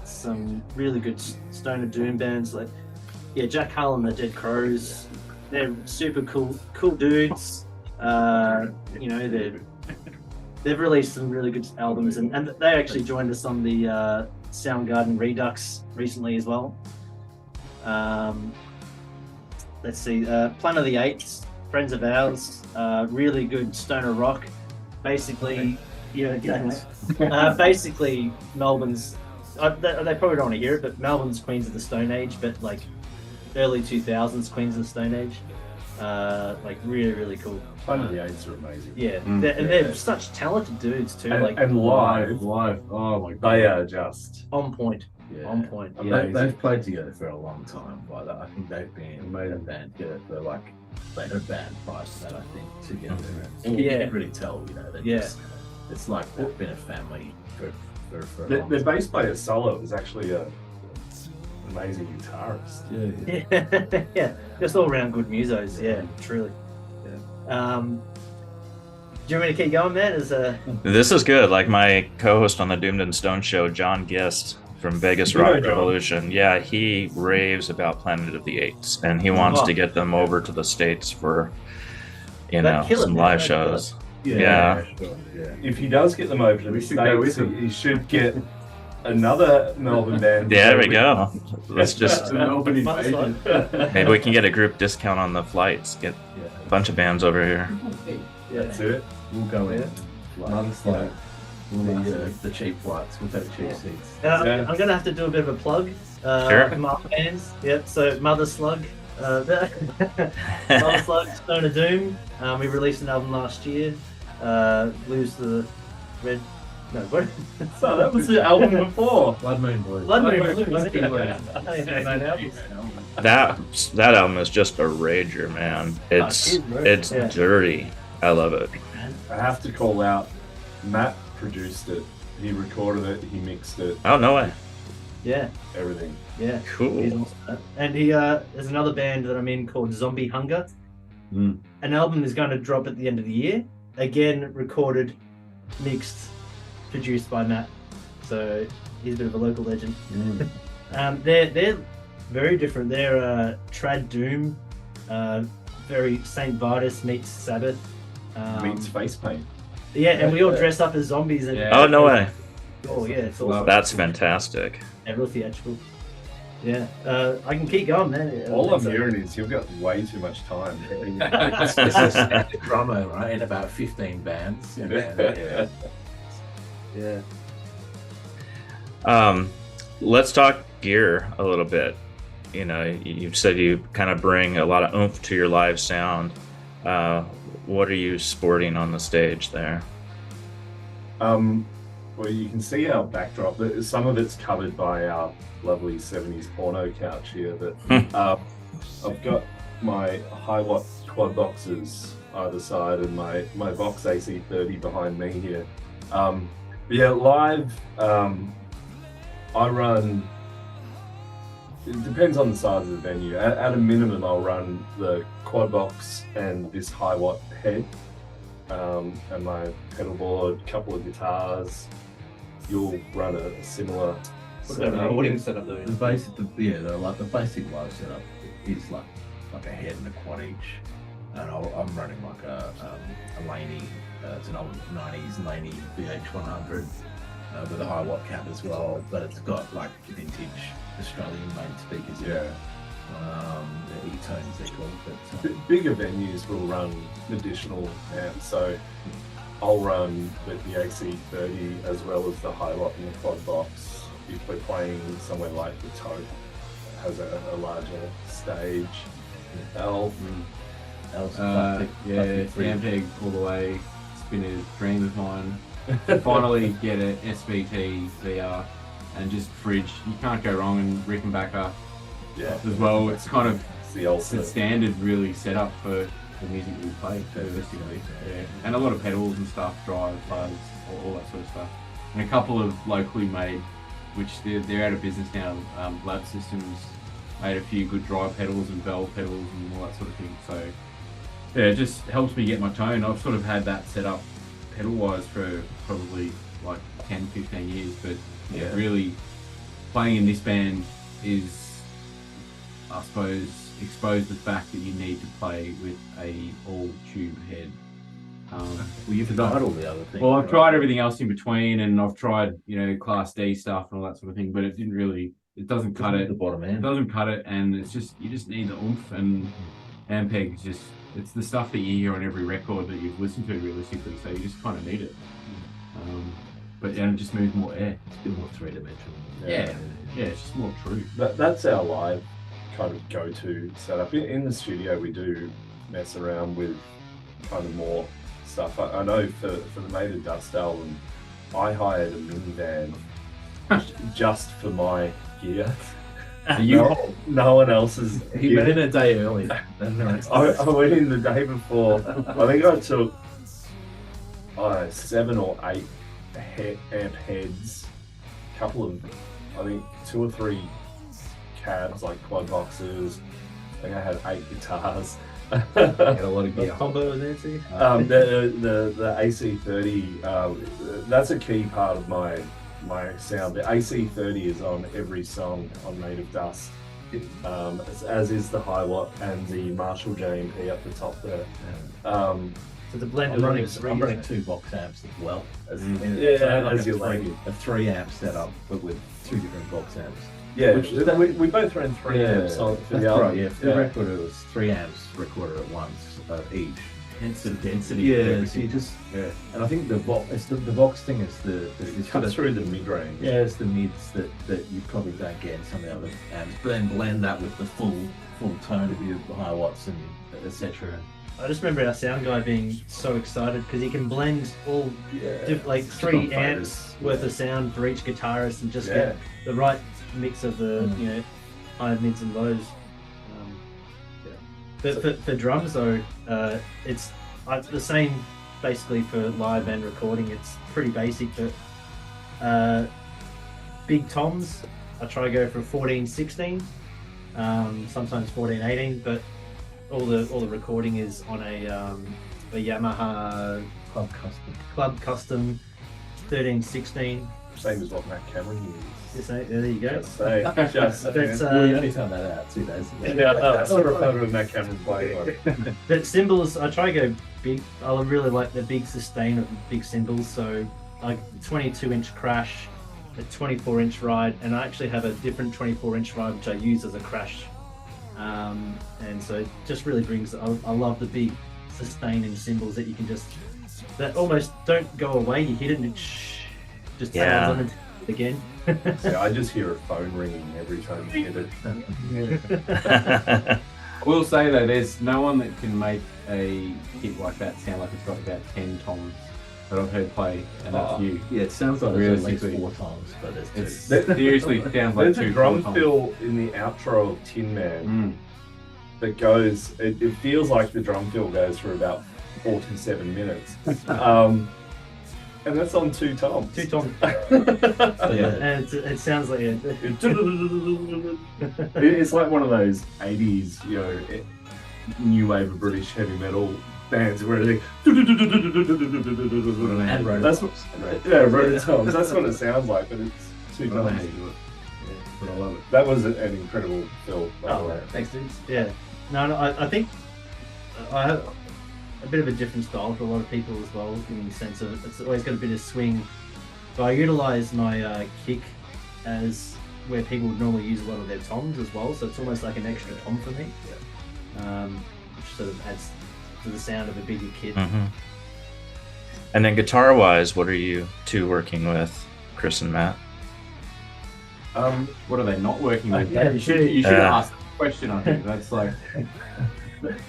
some really good stoner doom bands like Jack Harlan, the Dead Crows. They're super cool dudes. They've released some really good albums, and they actually joined us on the Soundgarden Redux recently as well. Let's see, Plan of the Apes, friends of ours, really good stoner rock. Basically, basically Melbourne's they probably don't want to hear it, but Melbourne's Queens of the Stone Age, but like early 2000s Queens of the Stone Age. Like really, really cool. Planet of the Apes are amazing. Yeah, they're such talented dudes too. And live, oh my god, they are just on point. Yeah. On point. They've played together for a long time. Like that, I think they've been a band together for like they had a band prior to that. I think together. And you can really tell, you know. Just, it's like they've been a family for a long their time. bass player solo is actually a amazing guitarist. Yeah, just all around good musos. Yeah, truly. Yeah. Do you want me to keep going, man? This is good. Like my co-host on the Doomed and Stone show, John Gist from Vegas You know Rock John. Revolution. Yeah, he raves about Planet of the Apes, and he wants to get them over to the States for, They'd kill it, some man. live They'd kill it. shows. Yeah. If he does get them over to the should go with States, him. he should get another Melbourne band. Yeah, there we go. Let's just an open Mother invasion. maybe we can get a group discount on the flights. Get a bunch of bands over here. That's it. We'll go in. Mother Slug. The cheap flights. We'll take cheap seats. I'm gonna have to do a bit of a plug. Sure. For my fans. Yep. So Mother Slug. Mother Slug, Stone of Doom. We released an album last year. Lose the Red. No, what? So that was the album before. Blood Moon Blues. Blood Moon Blood Moon Blues. Blues. That album is just a rager, man. It's Yeah. dirty. I love it. I have to call out, Matt produced it. He recorded it. He mixed it. Oh, no way. Yeah, Everything. yeah. He's Cool. awesome. And there's another band that I'm in called Zombie Hunger. Mm. An album is going to drop at the end of the year. Again, recorded, mixed, produced by Matt. So he's a bit of a local legend. They're very different. They're trad doom, very Saint Vitus meets Sabbath. Meets face paint. Yeah, and we all dress up as zombies. And Yeah. Oh, no way. Oh yeah, it's awesome. That's fantastic. Yeah, real theatrical. Yeah, I can keep going, man. All I'm hearing is you've got way too much time. It's a drummer, right? In about 15 bands. Yeah. Let's talk gear a little bit. You know, you said you kind of bring a lot of oomph to your live sound. What are you sporting on the stage there? Well, you can see our backdrop. Some of it's covered by our lovely 70s porno couch here. But I've got my high-watt quad boxes either side and my Vox AC30 behind me here. Yeah, live, I run. It depends on the size of the venue. At a minimum, I'll run the quad box and this high watt head, and my pedal board, couple of guitars. You'll run a similar Recording setup The though. basic, the basic live setup is like a head and a quad each, and I'm running like a Laney. It's an old 90s Laney VH100 with a high watt cap as well, but it's got like vintage Australian made speakers in it. The E-tones they're called. But, bigger venues will run additional amps, so I'll run with the AC30 as well as the high watt and the quad box. If we're playing somewhere like the Tote, it has a larger stage. L, Ampeg all the way, Spinner's dream of mine. Finally get an SVT VR and just fridge. You can't go wrong, and Rickenbacker yeah, as well. It's kind of it's the the ultimate. standard really set up for the music we play, realistically. Yeah. And a lot of pedals and stuff, drive, fuzz, all that sort of stuff. And a couple of locally made, which they're out of business now, Lab Systems made a few good drive pedals and bell pedals and all that sort of thing. So yeah, it just helps me get my tone. I've sort of had that set up pedal wise for probably like 10, 15 years, but yeah, really playing in this band is, I suppose, expose the fact that you need to play with a all tube head. well, you've tried all the other things. Well, I've right? tried everything else in between, and I've tried, Class D stuff and all that sort of thing, but it didn't really, it doesn't cut it. The bottom It end. doesn't cut it, and it's just, you just need the oomph, and Ampeg is just, it's the stuff that you hear on every record that you've listened to realistically, so you just kind of need it. but it just moves more air. It's a bit more three-dimensional. Yeah, it's just more true. That's our live kind of go-to setup. In the studio, we do mess around with kind of more stuff. I know for the Made of Dust album, I hired a minivan just for my gear. No one else's He gear. went in a day early than the rest of us. I went in the day before. I think I took 7 or 8 amp heads, couple of, I think 2 or 3 cabs, like quad boxes. I think I had 8 guitars. Had a lot of gear. Combo with Nancy. The AC30, that's a key part of my sound. The AC30 is on every song on Made of Dust, as is the Hi-Watt and the Marshall JMP up the top there. So the blend I'm running 2 box amps as well. As As you like it. a 3 amp setup, but with 2 different box amps. Yeah, we both ran 3 amps on for the That's album. right, yeah. For the record, it was 3 amps recorded at once, each. Hence the density. Yeah, so you just, and I think the box thing is It cuts through the mid-range. Yeah, it's the mids that you probably don't get in some of the other amps, but then blend that with the full tone of your Hi-Watts and etc. I just remember our sound guy being so excited because he can blend all like 3 amps worth of sound for each guitarist and just get the right mix of the high, mids and lows. But for drums though, it's the same basically for live and recording. It's pretty basic, but big toms I try to go for 14-16, sometimes 14-18, but all the recording is on a Yamaha Club Custom 13-16. Same as what Matt Cameron used. There you go. Just saying. We only found that out 2 days ago. I saw a photo of Matt Cameron playing one. But cymbals, I try to go big. I really like the big sustain of big cymbals. So like 22-inch crash, a 24-inch ride, and I actually have a different 24-inch ride which I use as a crash. And so it just really brings. I love the big sustaining cymbals that you can that almost don't go away. You hit it and it just sounds on it again. So I just hear a phone ringing every time you hit it. I will say though, there's no one that can make a hit like that sound like it's got about 10 toms that I've heard play, and that's you. Yeah, it sounds like Really it's at least sexy. 4 times, but It seriously sounds like There's 2 a drum 4 toms. fill in the outro of Tin Man that goes. It feels like the drum fill goes for about 47 minutes. And that's on 2 toms. 2 toms. Yeah. And it sounds like It's like one of those 80s, new wave of British heavy metal bands where they that's what rototoms. That's what it sounds like, but it's 2 toms. But I love it. That was an incredible fill, by the way. Thanks, dudes. Yeah. No, I think I have a bit of a different style for a lot of people as well, in the sense of it's always got a bit of swing. But I utilise my kick as where people would normally use a lot of their toms as well, so it's almost like an extra tom for me, which sort of adds to the sound of a bigger kit. Mm-hmm. And then guitar-wise, what are you 2 working with, Chris and Matt? What are they not working with? Yeah, You should ask the question. I think that's like.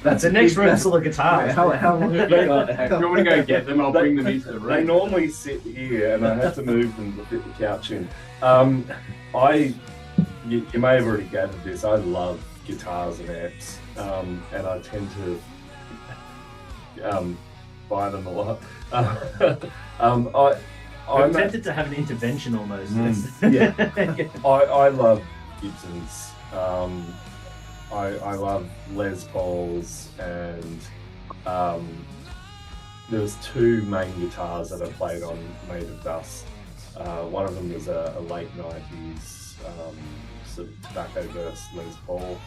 That's the next room full of guitars. How long have you got? If you want to go get them, I'll bring them into the They room. normally sit here, and I have to move them to fit the couch in. You may have already gathered this. I love guitars and amps, and I tend to buy them a lot. I'm tempted to have an intervention almost. I love Gibsons. I love Les Pauls, and there was 2 main guitars that I played on Made of Dust. One of them was a late 90s sort of tobacco burst Les Paul,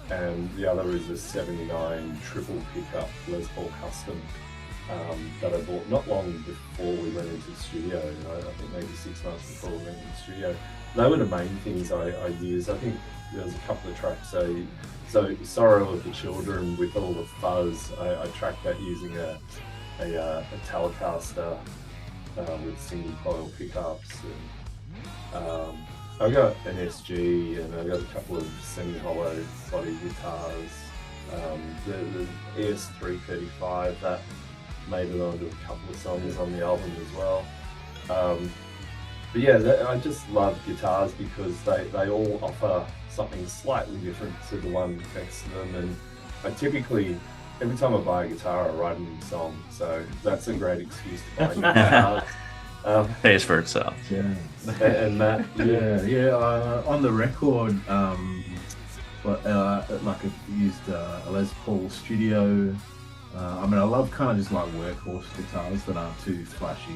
and the other is a 79 triple pickup Les Paul Custom that I bought not long before we went into the studio. I think maybe 6 months before we went into the studio. They were the main things I used. I think there was a couple of tracks. So Sorrow of the Children with all the fuzz, I tracked that using a Telecaster with single coil pickups. And, I've got an SG and I've got a couple of semi-hollow body guitars. The ES335 that made it onto a couple of songs on the album as well. But yeah, I just love guitars because they all offer something slightly different to the one next to them. And I typically, every time I buy a guitar, I write a new song. So that's a great excuse to buy new guitars. Pays for itself. Yeah. And that, on the record, like I've used a Les Paul Studio. I mean, I love kind of just like workhorse guitars that aren't too flashy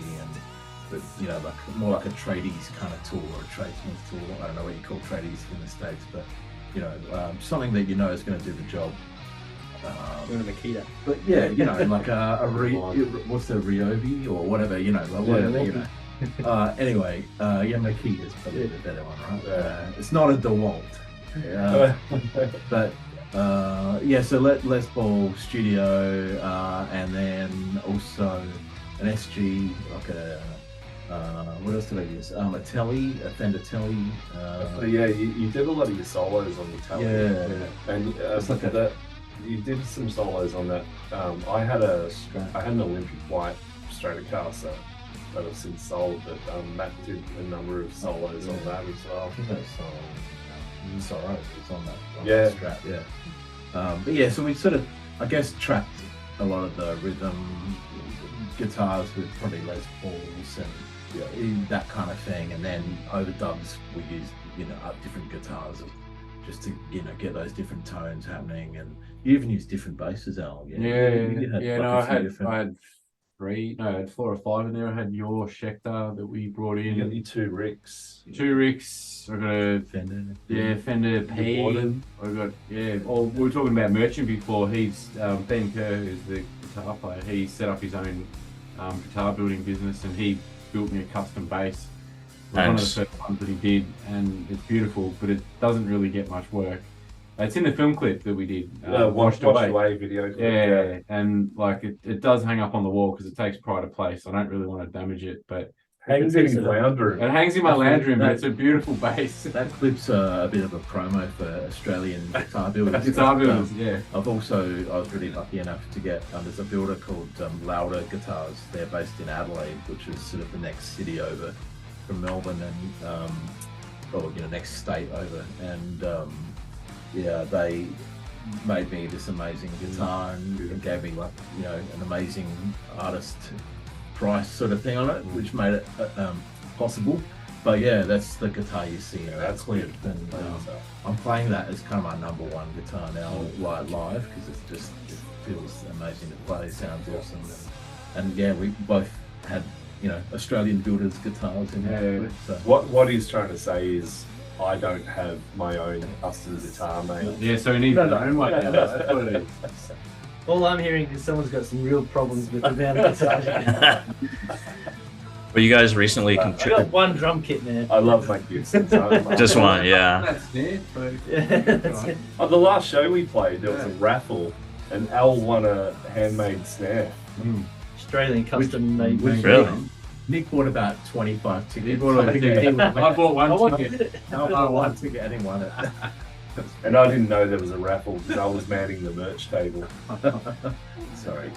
but like more like a tradies kind of tool or a tradesman's tool. I don't know what you call tradies in the States, but something that is going to do the job. Doing a Makita. But yeah, like what's the Ryobi or whatever, Anyway, Makita is probably the better one, right? Yeah. It's not a DeWalt. But so Les Paul Studio, and then also an SG, like what else did I use? A Fender Telly. You did a lot of your solos on the Telly. Yeah. And you did some solos on that. I had an Olympic White Stratocaster that I've since sold, but Matt did a number of solos on that as well. I think that's Sorrow. It's on that strap. But yeah, so we sort of, I guess, tracked a lot of the rhythm guitars with probably Les Pauls and that kind of thing, and then overdubs we used, different guitars just to get those different tones happening, and you even use different basses, Al. I had 4 or 5 in there. I had your Schecter that we brought in. You got your 2 Ricks. I got a Fender P. I got we were talking about merchant before. He's Ben Kerr, who's the guitar player. He set up his own guitar building business, and he built me a custom bass. It was one of the first ones that he did, and it's beautiful, but it doesn't really get much work. It's in the film clip that we did. Washed away video clip. Yeah, and like it does hang up on the wall because it takes pride of place. I don't really want to damage it, but hangs in his lounge room. It hangs in my lounge room, but it's a beautiful bass. That clip's a bit of a promo for Australian guitar builders. I was really lucky enough to get there's a builder called Louder Guitars. They're based in Adelaide, which is sort of the next city over from Melbourne, and next state over, and they made me this amazing guitar and gave me an amazing artist price sort of thing on it, which made it possible. But that's the guitar you see in that clip, and I'm playing that as kind of my number one guitar now, live, because it feels amazing to play. It sounds awesome, and we both had Australian builders guitars in there. So. What he's trying to say is, I don't have my own custom guitar, mate. Yeah, so he needs to own one now. That's what it is. All I'm hearing is someone's got some real problems with the amount of guitar. Well, you guys recently I got one drum kit, man. I love my Gibson. Just one, yeah. That's it. That's it. On the last show we played, there was a raffle, and Al won a handmade snare. Australian custom made. Really? Nick bought about 25 tickets. He bought a ticket. I bought one ticket. I bought one ticket. I didn't want it. And I didn't know there was a raffle because I was manning the merch table. Sorry.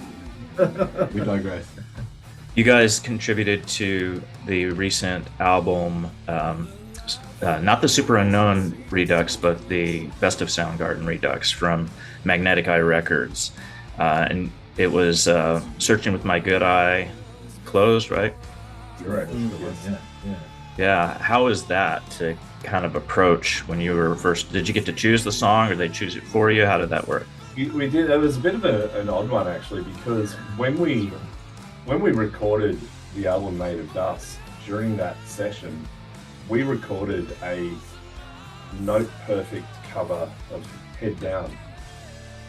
We digress. You guys contributed to the recent album, not the Super Unknown Redux, but the Best of Soundgarden Redux from Magnetic Eye Records. And it was Searching with My Good Eye closed, right? You're right. Yeah. How is that to kind of approach when you were first? Did you get to choose the song, or they choose it for you? How did that work? We did. It was a bit of an odd one, actually, because when we recorded the album Made of Dust, during that session, we recorded a note perfect cover of Head Down.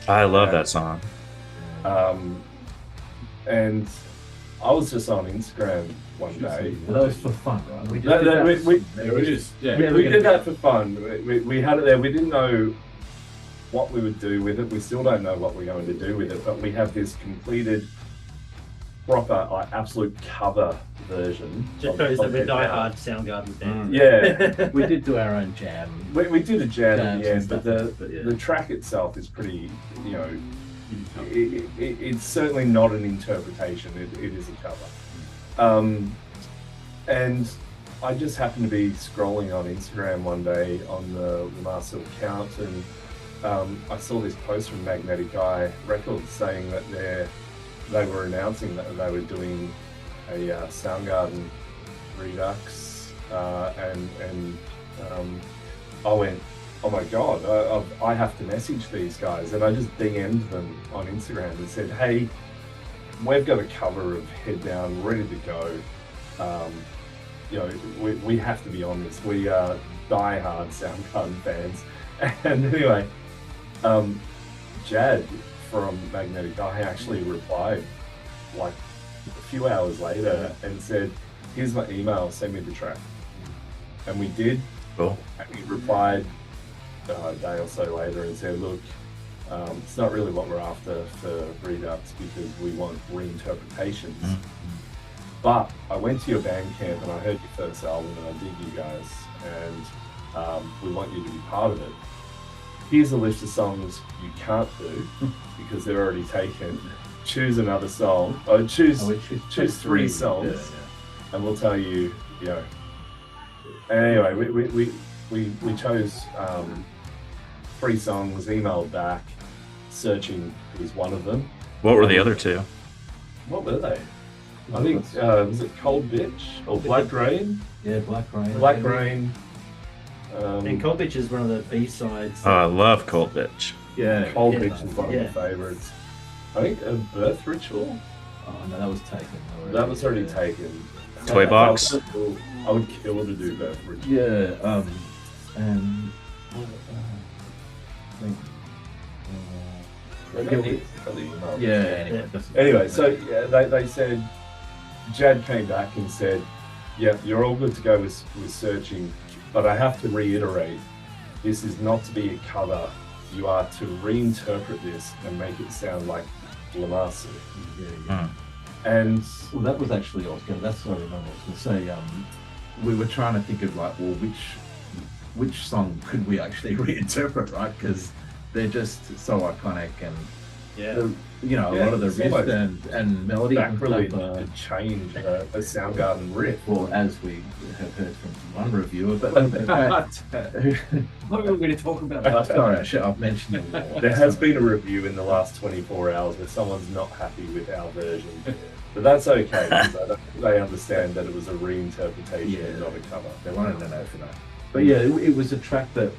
I love that song. And I was just on Instagram one day. That was for fun, right? We did that for fun. We had it there. We didn't know what we would do with it. We still don't know what we're going to do with it, but we have this completed proper, like absolute cover version. Just shows that of we're Head Down. diehard Soundgarden fans. Yeah, We did do our own jam. we did a jam at the Jams end, and but stuff, yeah. the track itself is pretty, you know, it's certainly not an interpretation. It is a cover. And I just happened to be scrolling on Instagram one day on the Lamassu account, and I saw this post from Magnetic Eye Records saying that they were announcing that they were doing a Soundgarden Redux, and I went, oh my god, I have to message these guys, and I just DM'd them on Instagram and said, hey, we've got a cover of Head Down ready to go. You know, we have to be on this. We are diehard Soundgarden fans. And anyway, Jad from Magnetic Eye actually replied like a few hours later and said, here's my email, send me the track. And we did. Cool. And he replied a day or so later and said, look, it's not really what we're after for Redux because we want reinterpretations. But I went to your Bandcamp and I heard your first album and I dig you guys, and we want you to be part of it. Here's a list of songs you can't do because they're already taken. Choose another song. Choose 3 songs, and we'll tell you. You know. Anyway, we chose 3 songs. Emailed back. Searching was one of them. What were the other 2? What were they? I think was it Cold Bitch or Black Rain? Yeah, Black Rain. Black Rain. And Cold Bitch is one of the B-sides. Oh, I love Cold Bitch. Yeah, Cold Yeah. Bitch is one of my favourites. I think a Birth Ritual. Oh no, that was taken. That was already taken. Toy Box. I would kill to do Birth Ritual. Yeah, and yeah. Anyway, so yeah, they said, Jad came back and said, yeah, you're all good to go with searching, but I have to reiterate, this is not to be a cover. You are to reinterpret this and make it sound like Lamassu. And well, that was actually that's what I remember. I was going to say, we were trying to think of like, well, which song could we actually reinterpret, right? Because they're just so iconic, and a lot of the riff and melody and really stuff, to change a Soundgarden riff. well, as we have heard from one reviewer, but What were we going to talk about? sorry, I've mentioned it more. There has been a review in the last 24 hours where someone's not happy with our version, but that's okay because they understand that it was a reinterpretation and not a cover. They wanted to know for that. But yeah, it was a track that,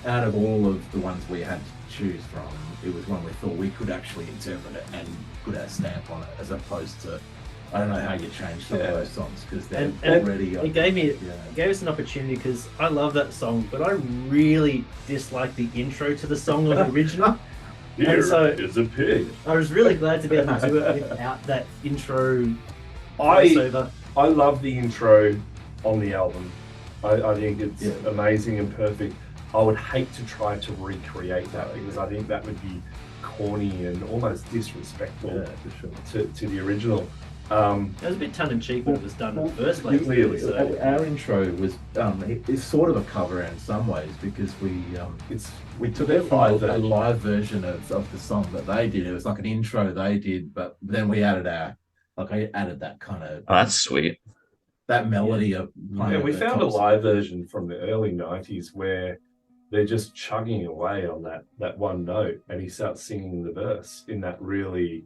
out of all of the ones we had to choose from, it was one we thought we could actually interpret it and put our stamp on it, as opposed to, I don't know how you change some of those songs because they're already. It gave us an opportunity because I love that song, but I really dislike the intro to the song on the original. Here is a pig. I was really glad to be able to do it without that intro I voiceover. love the intro on the album. I think it's amazing and perfect. I would hate to try to recreate that because I think that would be corny and almost disrespectful to the original. It was a bit tongue-in-cheek when it was done in the first place. Clearly, So. Our intro was it's sort of a cover in some ways because we took it from a live version of the song that they did. It was like an intro they did, but then we added I added that kind of Oh, that's sweet. that melody of. We found a live version from the early 90s where they're just chugging away on that one note and he starts singing the verse in that really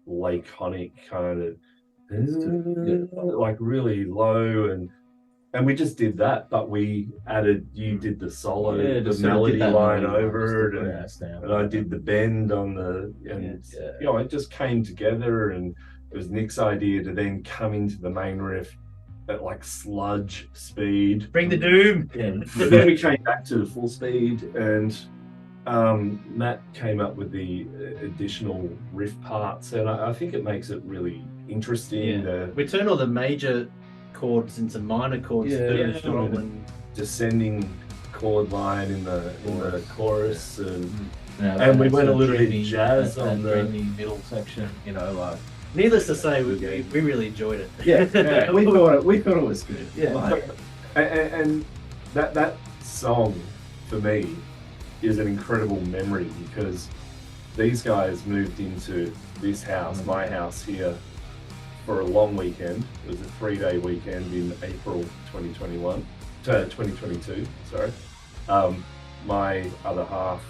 laconic kind of like really low, and we just did that, but we added, you did the solo, the melody line over it, and I did the bend on the, and you know, it just came together, and it was Nick's idea to then come into the main riff at like sludge speed. Bring the doom! But then we came back to the full speed, and Matt came up with the additional riff parts, and I think it makes it really interesting. We turn all the major chords into minor chords, and descending chord line in the chorus, and we went a little bit jazz on the dreamy middle section, you know, like Needless to say, we really enjoyed it. Yeah, we thought it was good. Yeah. And that song for me is an incredible memory because these guys moved into this house, my house here, for a long weekend. It was a 3-day weekend in April 2022, sorry. My other half,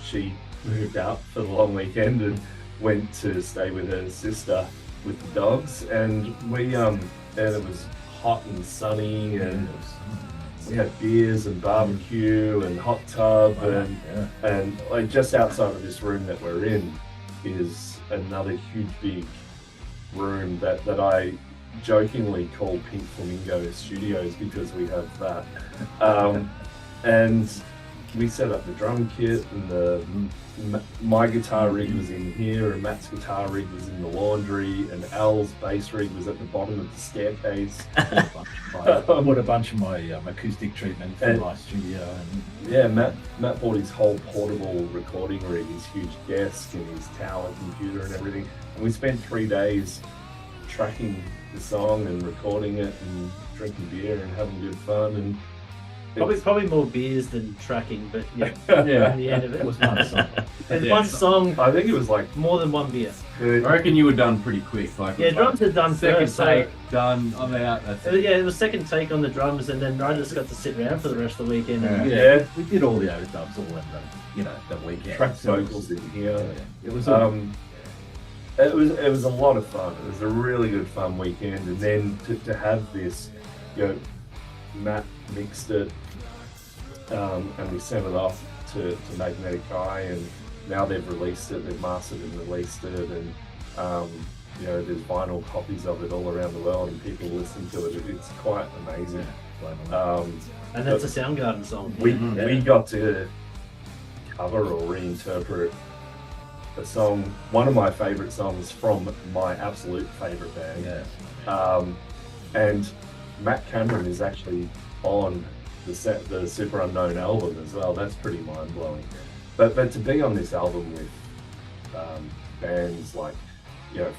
she moved out for the long weekend and went to stay with her sister with the dogs, and and it was hot and sunny, and we had beers and barbecue and hot tub, and like just outside of this room that we're in is another huge big room that I jokingly call Pink Flamingo Studios because we have that. And we set up the drum kit, and my guitar rig was in here, and Matt's guitar rig was in the laundry, and Al's bass rig was at the bottom of the staircase. I bought a bunch of my acoustic treatment from my studio. And yeah, Matt bought his whole portable recording rig, his huge desk and his tower computer and everything. And we spent 3 days tracking the song and recording it and drinking beer and having good fun. And Probably more beers than tracking, but yeah. Yeah. At the end of it, it was one song. there's one song, I think it was like more than one beer. I reckon you were done pretty quick. Like Yeah, drums are done second first. take, done. I'm out. That's it. Yeah, it was second take on the drums, and then I just got to sit around for the rest of the weekend. And, Yeah. We did all the overdubs all in the weekend. track So vocals in here. It was It was a lot of fun. It was a really good fun weekend, and then to have this, Matt mixed it, and we sent it off to Magnetic Eye, and now they've released it. They've mastered and released it, and there's vinyl copies of it all around the world, and people listen to it. It's quite amazing. and that's a Soundgarden song. We got to cover or reinterpret a song, one of my favorite songs from my absolute favorite band. And Matt Cameron is actually on the Super Unknown album as well. That's pretty mind blowing. But to be on this album with bands like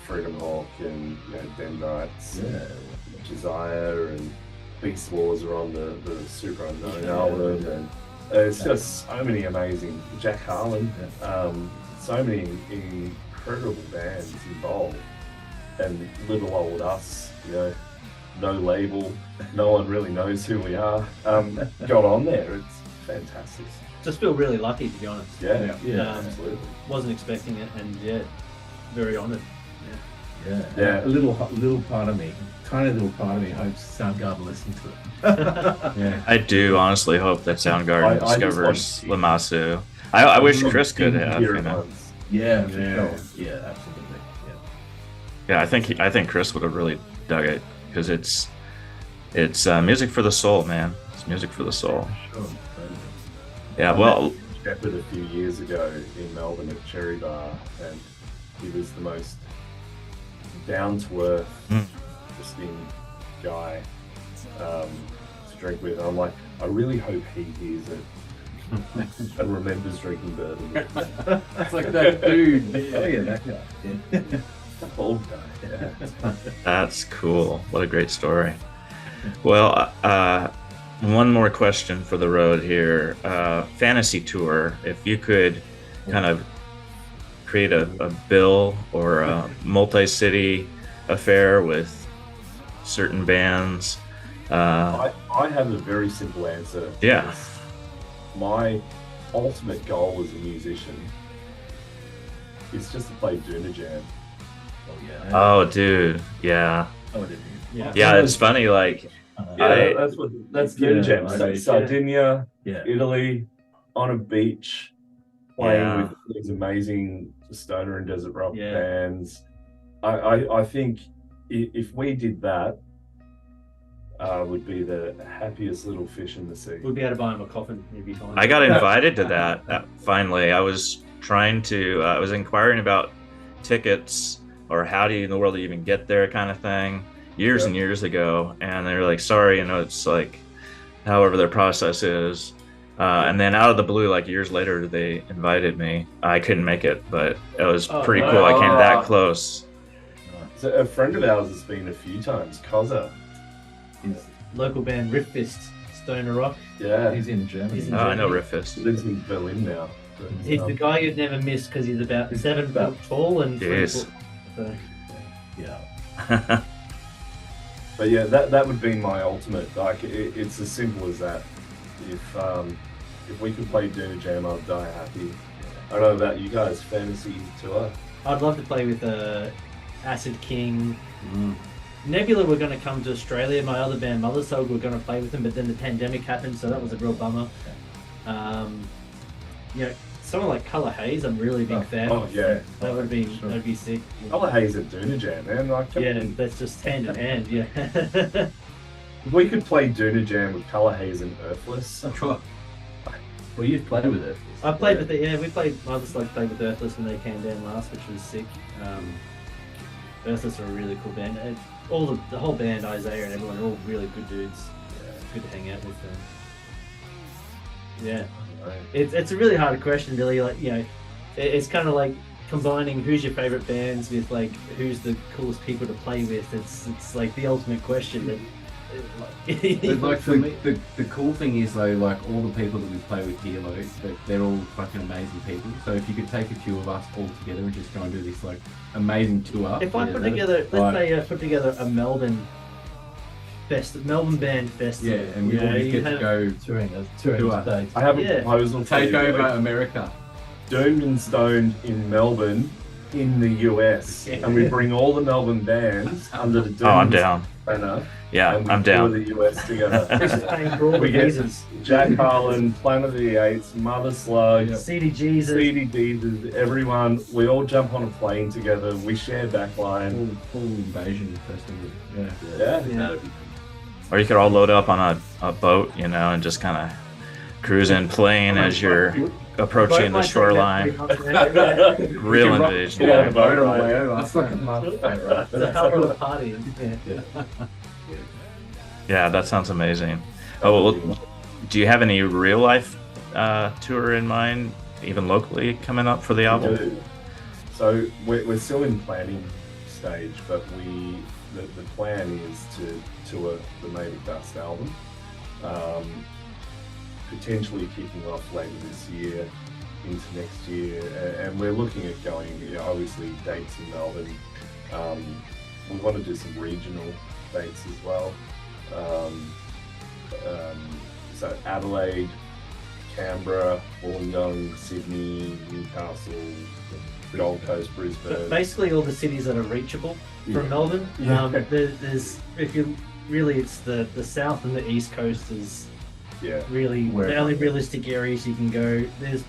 Freedom Hawk and Dendrites, Josiah and Beast Wars are on the Super Unknown album, and it's just so many amazing. Jack Harlan. So many incredible bands involved, and little old us, no label, no one really knows who we are, got on there. It's fantastic. Just feel really lucky, to be honest. Yeah, Absolutely. Wasn't expecting it, and very honoured. Yeah. A little part of me, tiny little part of me, hopes Soundgarden listen to it. I do honestly hope that Soundgarden I discovers Lamassu. I wish Chris could have. Hear it once. Yeah, Yeah. Absolutely. Yeah, I think Chris would have really dug it because it's music for the soul, man. It's music for the soul. Sure. Yeah, well, Shepherd a few years ago in Melbourne at Cherry Bar, and he was the most down-to-earth, interesting guy to drink with. And I'm like, I really hope he hears it and remembers drinking bourbon. It's like that dude. Oh yeah, that guy. Yeah. Old guy. that's cool. What a great story. Well, one more question for the road here. Fantasy tour. If you could kind of create a bill or a multi-city affair with certain bands. I have a very simple answer. Yeah. My ultimate goal as a musician is just to play Duna Jam. Oh yeah. Oh, dude. Yeah. Oh, it is. Yeah, it's funny. Like, That's Duna Jam. right. Sardinia, Yeah. Italy, on a beach, playing Yeah. with these amazing stoner and desert rock Yeah. bands. I think if we did that, would be the happiest little fish in the sea. We'd be able to buy him a coffin. He'd be fine. I got invited to that finally. I was trying to, I was inquiring about tickets or how do you in the world even get there kind of thing years and years ago. And they were like, sorry, it's like however their process is. And then out of the blue, like years later, they invited me. I couldn't make it, but it was pretty cool. I came that close. So a friend of ours has been a few times, Koza. Local band Riff Fist, Stoner Rock. Yeah, He's in Germany. He's in I know Germany. he Riffist. lives in Berlin now. He's the guy you'd never miss because he's about 7 foot tall and 3 Yes. foot. So. Yeah. But yeah, that would be my ultimate. Like, it's as simple as that. If we could play Duna Jam, I'd die happy. I don't know about you guys, fantasy tour. I'd love to play with Acid King. Nebula were going to come to Australia. My other band, Mother Soul, were going to play with them, but then the pandemic happened, so that was a real bummer. You know, someone like Colour Haze, I'm really a big fan. Oh yeah, That would be sick. Colour Haze at Duna Jam, man. Like, Yeah, that's just hand in hand. Yeah. if we could play Duna Jam with Colour Haze and Earthless. Well, you've played with it. I played with we played Mother Slug played with Earthless when they came down last, which was sick. Earthless are a really cool band. The whole band, Isaiah and everyone, are all really good dudes. It's good to hang out with them. Yeah. It's a really hard question, really. Like, you know, it's kind of like combining who's your favorite bands with like who's the coolest people to play with. It's like the ultimate question. That Like the cool thing is though, like all the people that we play with here, though, they're all fucking amazing people. So if you could take a few of us all together and just go and do this like amazing tour. If I put together, let's say I put together a Melbourne band festival. Yeah, and we all just get to go touring Tour. States. I have a Yeah. proposal for take you. over America. Doomed and Stoned in Melbourne, in the US, Yeah. and we bring all the Melbourne bands under the Doomed Oh, I'm down. banner. Yeah, and we I'm tour down. the US together. Chris is paying for all the We get visas. Jack Harlan, Planet of the Apes, Mother Slug, CD Jesus. CDDs, everyone. We all jump on a plane together. We share backline. Full invasion festival. Yeah. Yeah. Yeah. Or you could all load up on a boat, you know, and just kind of cruise in plane as you're approaching the shoreline. Real invasion. Yeah, Yeah. boat Right. ride. That's like a month. The power of the party. Yeah. Yeah, that sounds amazing. Oh, well, do you have any real life tour in mind, even locally, coming up for the We album? do. So we're still in planning stage, but the plan is to tour the Made of Dust album, potentially kicking off later this year into next year, and we're looking at going, obviously dates in Melbourne. We want to do some regional dates as well. So Adelaide, Canberra, Wollongong, Sydney, Newcastle, Gold Coast, But Brisbane. basically, all the cities that are reachable from Yeah. Melbourne. Yeah. There's if you really, it's the south and the east coast is Yeah. really Where- the only realistic areas you can go. There's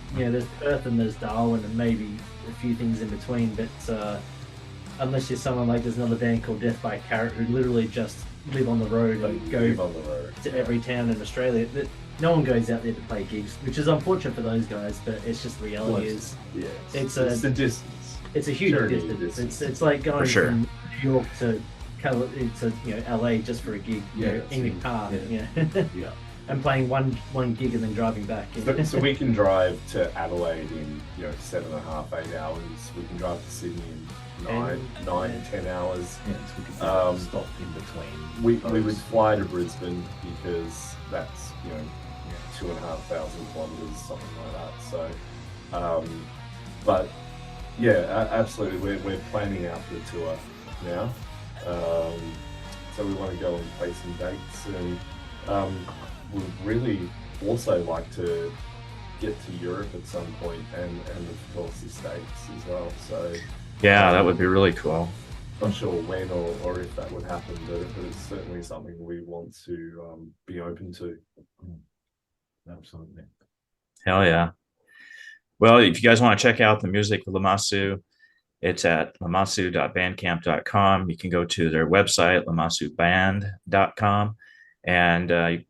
Perth and there's Darwin and maybe a few things in between. But unless you're someone like there's another band called Death by Carrot who literally just live on the road and go Live on the road. to every town in Australia. That no one goes out there to play gigs, which is unfortunate for those guys. But it's just reality. Is Yeah. It's the distance. it's a huge Journey distance. distance. It's like going For sure. from New York to LA just for a gig, Yeah, in a car, yeah. Yeah. and playing one gig and then driving back. So we can drive to Adelaide in 7.5, 8 hours. We can drive to Sydney in 9, 10 hours. Yeah, so we could Um, stop in between. We would fly to Brisbane because that's 2,500 kilometers, something like that. So, but yeah, absolutely, we're planning out the tour now. So we want to go and play some dates, and we'd really also like to get to Europe at some point, and of course the States as well. So Yeah, that would be really cool. not sure when or if that would happen, but it's certainly something we want to be open to. Absolutely. Hell yeah. Well, if you guys want to check out the music of Lamassu, it's at lamassu.bandcamp.com. You can go to their website, lamassuband.com, and you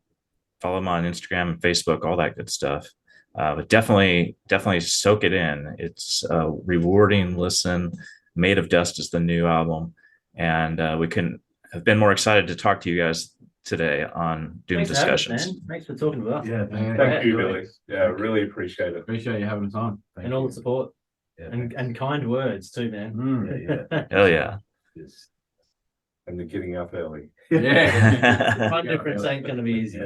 follow them on Instagram and Facebook, all that good stuff. But definitely soak it in. It's a rewarding listen. Made of Dust is the new album, and we couldn't have been more excited to talk to you guys today on Doom Thanks for having us, Discussions. man. Thanks for talking with us. Yeah, Thank you, Billy. Yeah, really appreciate it. Appreciate you having us on. And all the support Yeah, and kind words too, man. Yeah, yeah. Hell yeah. Just And the getting up early. Yeah. One difference ain't going to be easy.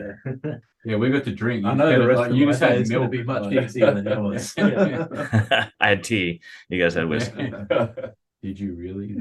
Yeah, we got to drink. I know the rest of you my just day had is going to milk. be much like- easier than yours. I had tea. You guys had whiskey. Did you really?